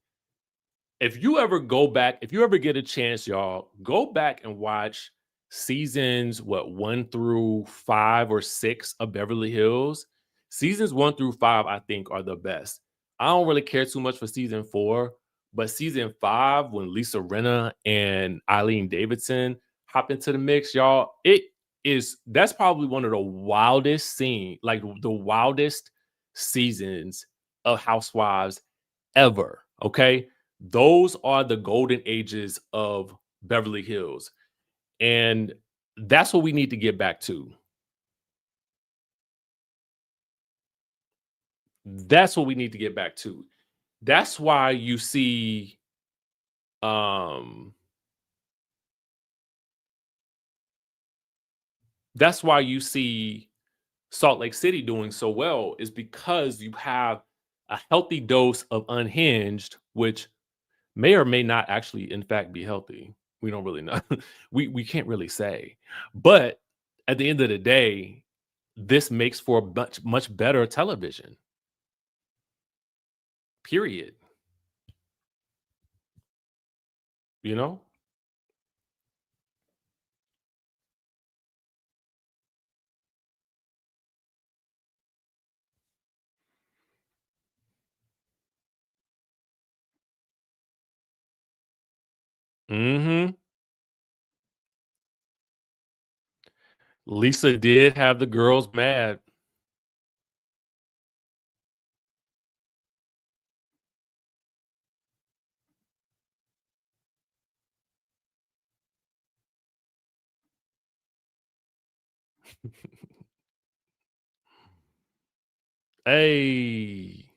If you ever get a chance, y'all, go back and watch seasons, what, 1 through 5 or 6 of Beverly Hills. Seasons 1 through 5, I think, are the best. I don't really care too much for season 4, but season 5, when Lisa Rinna and Eileen Davidson hop into the mix, y'all, that's probably one of the wildest like the wildest seasons of Housewives ever. Okay. Those are the golden ages of Beverly Hills. And that's what we need to get back to. That's what we need to get back to. That's why you see um that's why you see Salt Lake City doing so well, is because you have a healthy dose of unhinged, which may or may not actually in fact be healthy. We don't really know. We can't really say. But at the end of the day, this makes for much better television. Period. You know? Mhm. Lisa did have the girls mad. Hey.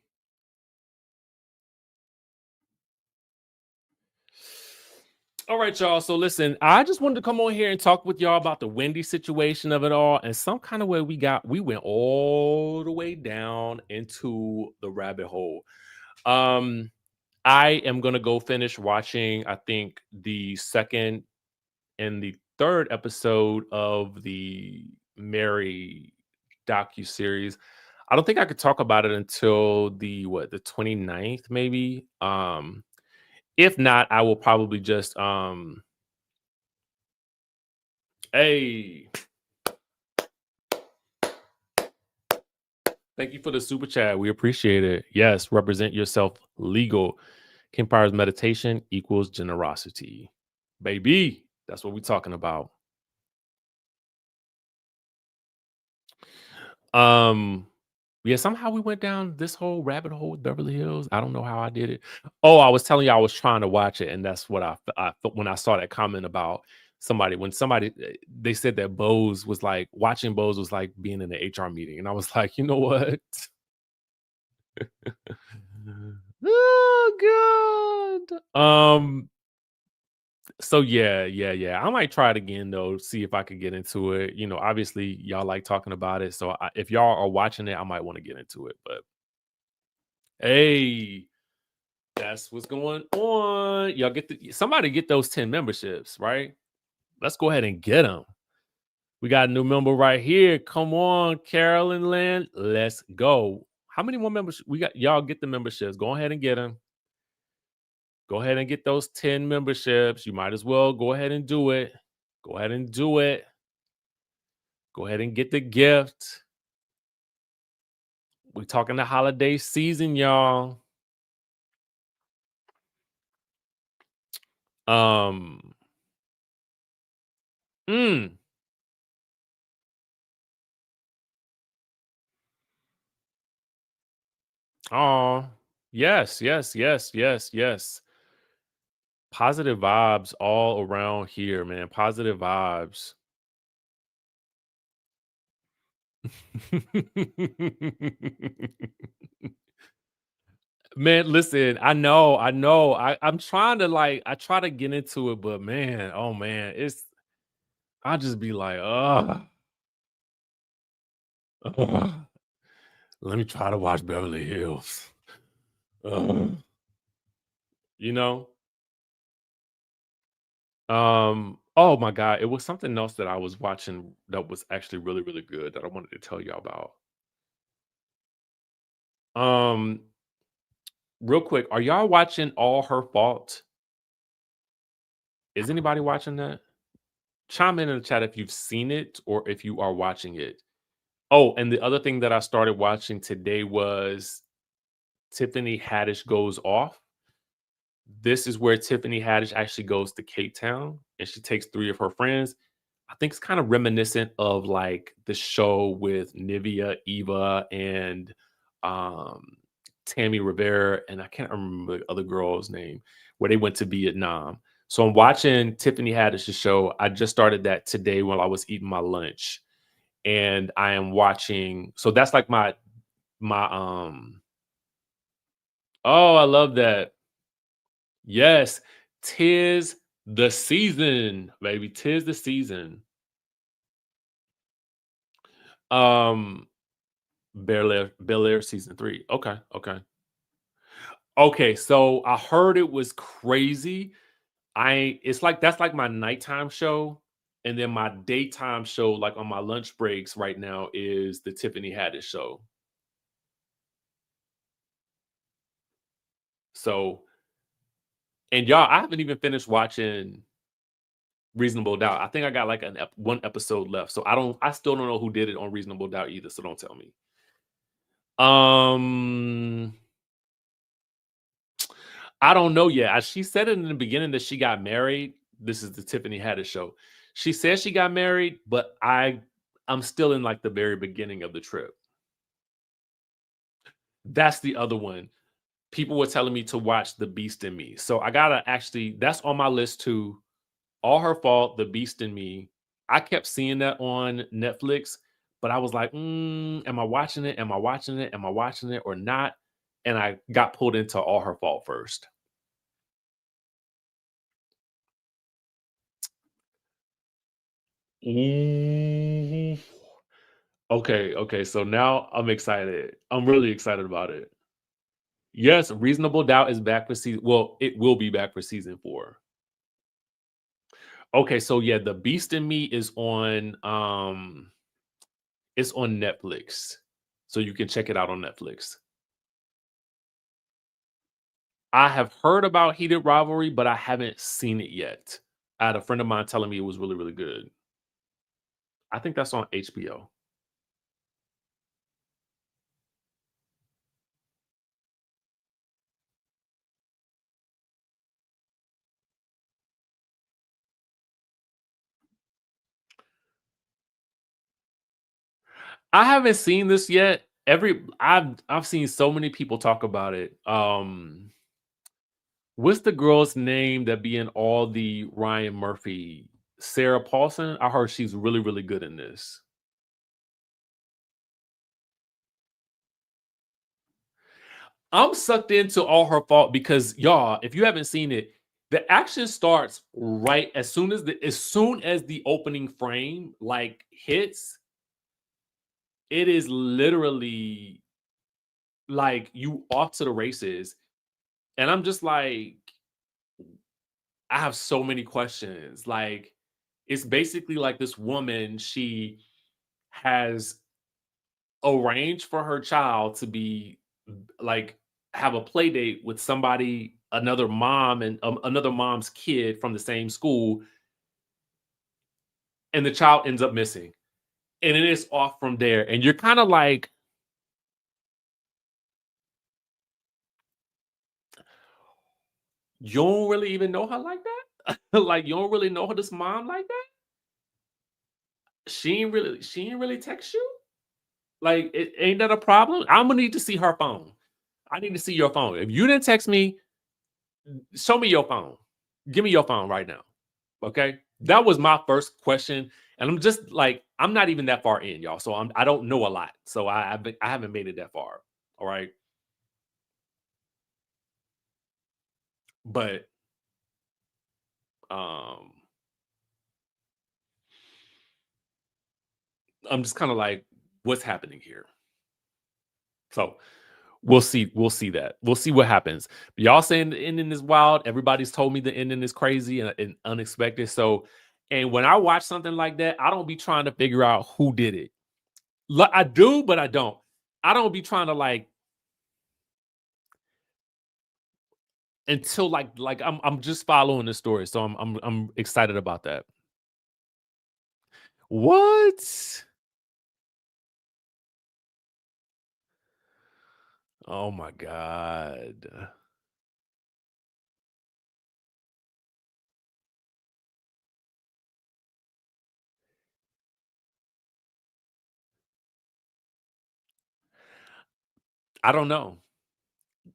All right, y'all. So listen, I just wanted to come on here and talk with y'all about the Wendy situation of it all. And some kind of way we went all the way down into the rabbit hole. Um, I am gonna go finish watching, I think, the second and the third episode of the Mary docu-series. I don't think I could talk about it until the 29th, maybe. If not, I will probably just hey, thank you for the super chat. We appreciate it. Yes, represent yourself legal. Empire's meditation equals generosity. Baby, that's what we're talking about. Um, yeah, somehow we went down this whole rabbit hole with Beverly Hills. I don't know how I did it. Oh, I was telling you I was trying to watch it, and that's what I when I saw that comment about somebody they said that Bose was like watching Bose was like being in an HR meeting, and I was like, you know what? Oh god. So yeah. I might try it again though, see if I could get into it. Obviously y'all like talking about it. So if y'all are watching it, I might want to get into it. But hey, that's what's going on. Y'all somebody get those 10 memberships, right? Let's go ahead and get them. We got a new member right here. Come on, Carolyn Land. Let's go. How many more members we got? Y'all get the memberships. Go ahead and get them. Go ahead and get those 10 memberships. You might as well go ahead and do it. Go ahead and do it. Go ahead and get the gift. We talking the holiday season, y'all. Um, mm, oh, yes. Positive vibes all around here, man. Positive vibes. Man, listen, I know. I'm trying to I try to get into it, but man, oh man, I just be like, ugh, let me try to watch Beverly Hills. Ugh, you know? Oh my God, it was something else that I was watching that was actually really, really good that I wanted to tell y'all about. Um, Real quick, are y'all watching All Her Fault? Is anybody watching that? Chime in the chat if you've seen it or if you are watching it. Oh, and the other thing that I started watching today was Tiffany Haddish Goes Off. This is where Tiffany Haddish actually goes to Cape Town and she takes 3 of her friends. I think it's kind of reminiscent of like the show with Nivea, Eva, and um, Tammy Rivera, and I can't remember the other girl's name, where they went to Vietnam. So I'm watching Tiffany Haddish's show. I just started that today while I was eating my lunch, and I am watching. So that's like my. Oh, I love that. Yes, tis the season, baby. Tis the season. Um, Bel Air season 3. Okay. Okay, so I heard it was crazy. I It's like that's like my nighttime show, and then my daytime show, like on my lunch breaks right now, is the Tiffany Haddish show. So, and y'all, I haven't even finished watching Reasonable Doubt. I think I got like one episode left. So I still don't know who did it on Reasonable Doubt either. So don't tell me. Um, I don't know yet. She said it in the beginning that she got married. This is the Tiffany Haddish show. She said she got married, but I'm still in like the very beginning of the trip. That's the other one. People were telling me to watch The Beast in Me. So I gotta actually, that's on my list too. All Her Fault, The Beast in Me. I kept seeing that on Netflix, but I was like, am I watching it? Am I watching it? Am I watching it or not? And I got pulled into All Her Fault first. Ooh. Okay. So now I'm excited. I'm really excited about it. Yes, Reasonable Doubt is back for season. Well, it will be back for season 4. Okay, so yeah, The Beast in Me is on it's on Netflix. So you can check it out on Netflix. I have heard about Heated Rivalry, but I haven't seen it yet. I had a friend of mine telling me it was really, really good. I think that's on HBO. I haven't seen this yet. I've seen so many people talk about it. What's the girl's name that be in all the Ryan Murphy? Sarah Paulson? I heard she's really, really good in this. I'm sucked into all her fault because y'all, if you haven't seen it, the action starts right as soon as the opening frame like hits, it is literally like you off to the races. And I'm just like, I have so many questions. Like, it's basically like this woman, she has arranged for her child to be like have a play date with somebody, another mom, and another mom's kid from the same school, and the child ends up missing. And it is off from there. And you're kind of like, you don't really even know her like that. Like, you don't really know her, this mom like that. She ain't really text you. Like, ain't that a problem? I'm gonna need to see her phone. I need to see your phone. If you didn't text me, show me your phone. Give me your phone right now. Okay. That was my first question. And I'm just like, I'm not even that far in, y'all. So I don't know a lot. So I haven't made it that far. All right. But um I'm just kind of like, what's happening here? So we'll see that. We'll see what happens. Y'all saying the ending is wild. Everybody's told me the ending is crazy and unexpected. So, and when I watch something like that, I don't be trying to figure out who did it. I do, but I don't. I don't be trying to like until like I'm just following the story. So I'm excited about that. What? Oh my god. I don't know.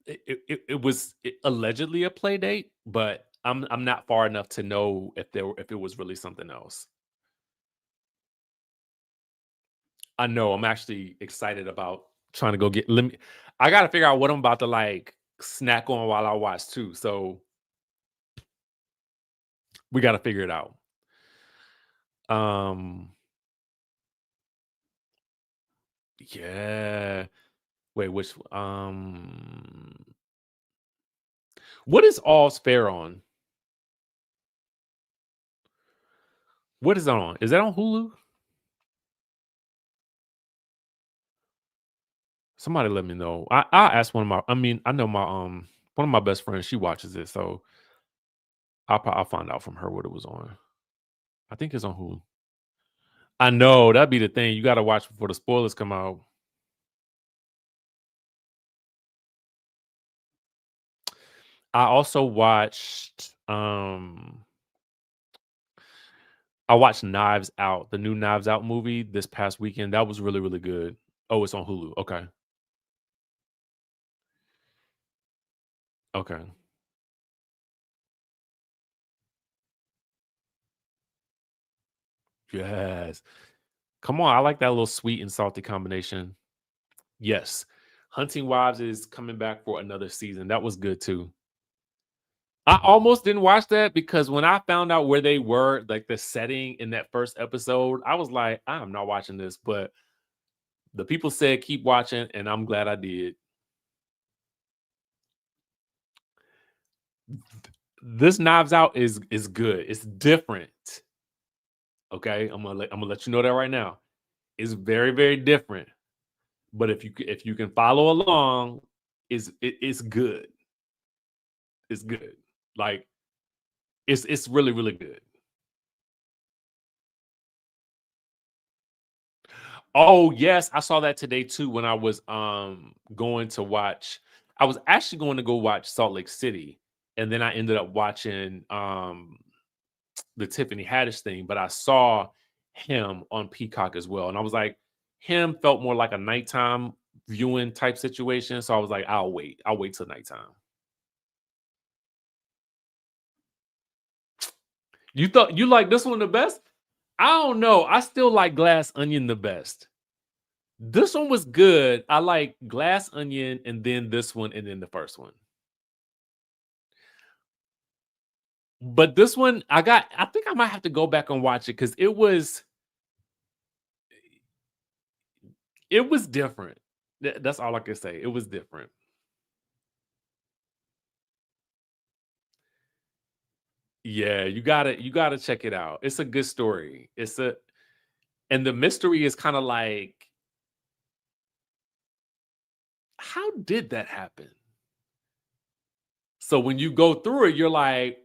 It allegedly a play date, but I'm not far enough to know if it was really something else. I know I'm actually excited about trying to go get. Let me. I got to figure out what I'm about to like snack on while I watch too. So we got to figure it out. Um. Yeah. Wait. Which. What is All's Fair on? What is that on? Is that on Hulu? Somebody let me know. I asked one of my. I mean, I know my one of my best friends. She watches it, so I'll find out from her what it was on. I think it's on Hulu. I know that'd be the thing. You got to watch before the spoilers come out. I also watched. I watched Knives Out, the new Knives Out movie this past weekend. That was really really good. Oh, it's on Hulu. Okay. Okay. Yes. Come on. I like that little sweet and salty combination. Yes. Hunting Wives is coming back for another season. That was good too. I almost didn't watch that because when I found out where they were, like the setting in that first episode, I was like, I'm not watching this. But the people said keep watching, and I'm glad I did. This Knives Out is good. It's different. Okay, I'm gonna let you know that right now. It's very very different. But if you can follow along, it's good. It's good. Like it's really really good. Oh, yes, I saw that today too when I was going to watch. I was actually going to go watch Salt Lake City, and then I ended up watching the Tiffany Haddish thing, but I saw him on Peacock as well. And I was like, him felt more like a nighttime viewing type situation. So I was like, I'll wait. I'll wait till nighttime. You thought you like this one the best? I don't know. I still like Glass Onion the best. This one was good. I like Glass Onion and then this one and then the first one. But this one, I think I might have to go back and watch it because it was different. That's all I can say. It was different. Yeah, you gotta check it out. It's a good story. And the mystery is kind of like, how did that happen? So when you go through it, you're like,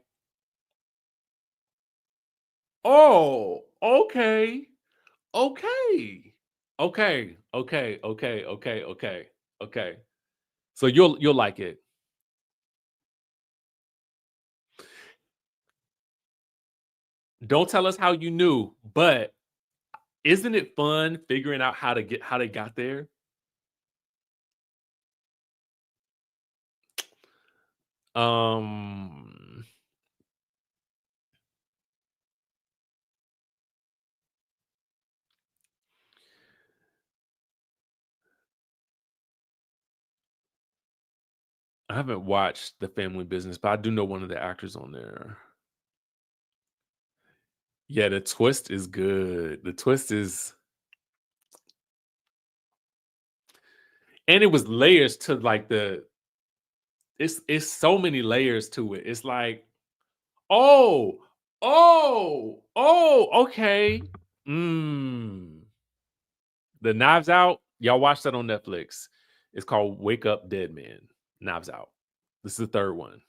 oh, okay, okay, okay. So you'll like it. Don't tell us how you knew, but isn't it fun figuring out how they got there? Um, I haven't watched The Family Business, but I do know one of the actors on there. Yeah, the twist is good. The twist is, and it was layers to like it's so many layers to it. It's like, oh, okay. Mm. The Knives Out, y'all watch that on Netflix. It's called Wake Up Dead Man. Knives Out. This is the third one.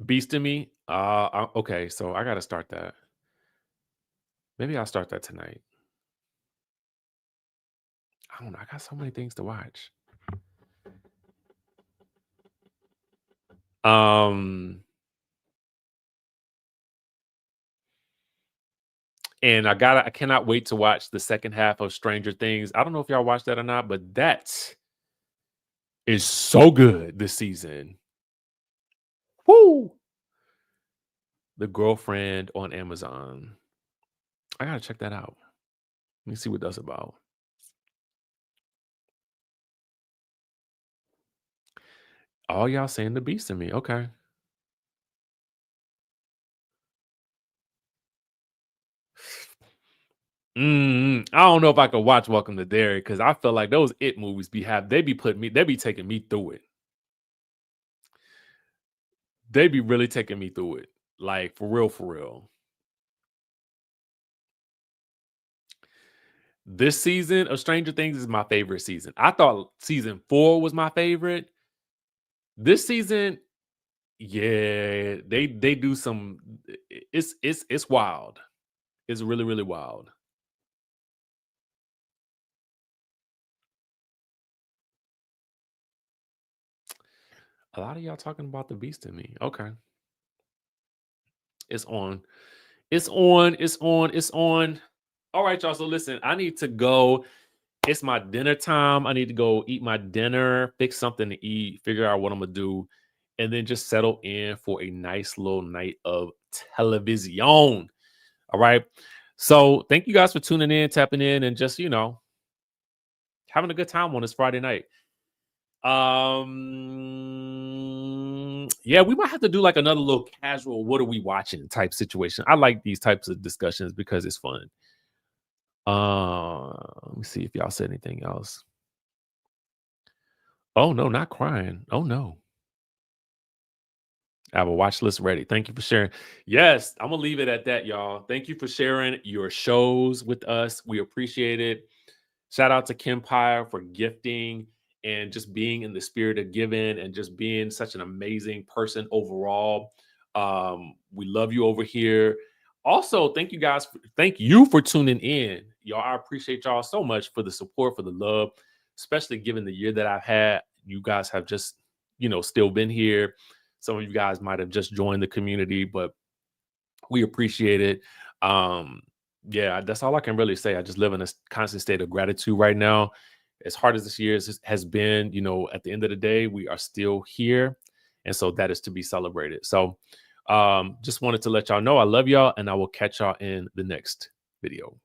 Beast in Me. Okay, so I gotta start that. Maybe I'll start that tonight. I don't know. I got so many things to watch. Um, and I cannot wait to watch the second half of Stranger Things. I don't know if y'all watched that or not, but that is so good this season. Woo! The Girlfriend on Amazon. I gotta check that out. Let me see what that's about. All y'all saying the beast in me. Okay. I don't know if I could watch Welcome to Derry because I feel like those It movies they be taking me through it. They be really taking me through it. Like for real, for real. This season of Stranger Things is my favorite season. I thought season 4 was my favorite. This season, yeah, they do some it's wild. It's really, really wild. A lot of y'all talking about the beast in me. Okay. It's on. It's on. All right, y'all. So listen, I need to go. It's my dinner time. I need to go eat my dinner, fix something to eat, figure out what I'm gonna do, and then just settle in for a nice little night of television. All right. So thank you guys for tuning in, tapping in, and just having a good time on this Friday night. Yeah, we might have to do like another little casual what are we watching type situation. I like these types of discussions because it's fun. Let me see if y'all said anything else. Oh no, not crying. Oh no. I have a watch list ready. Thank you for sharing. Yes, I'm gonna leave it at that, y'all. Thank you for sharing your shows with us. We appreciate it. Shout out to Kempire for gifting and just being in the spirit of giving and just being such an amazing person overall. We love you over here. Also, thank you for tuning in. Y'all, I appreciate y'all so much for the support, for the love, especially given the year that I've had. You guys have just, still been here. Some of you guys might have just joined the community, but we appreciate it. Um, yeah, that's all I can really say. I just live in a constant state of gratitude right now. As hard as this year has been, at the end of the day, we are still here. And so that is to be celebrated. So just wanted to let y'all know I love y'all and I will catch y'all in the next video.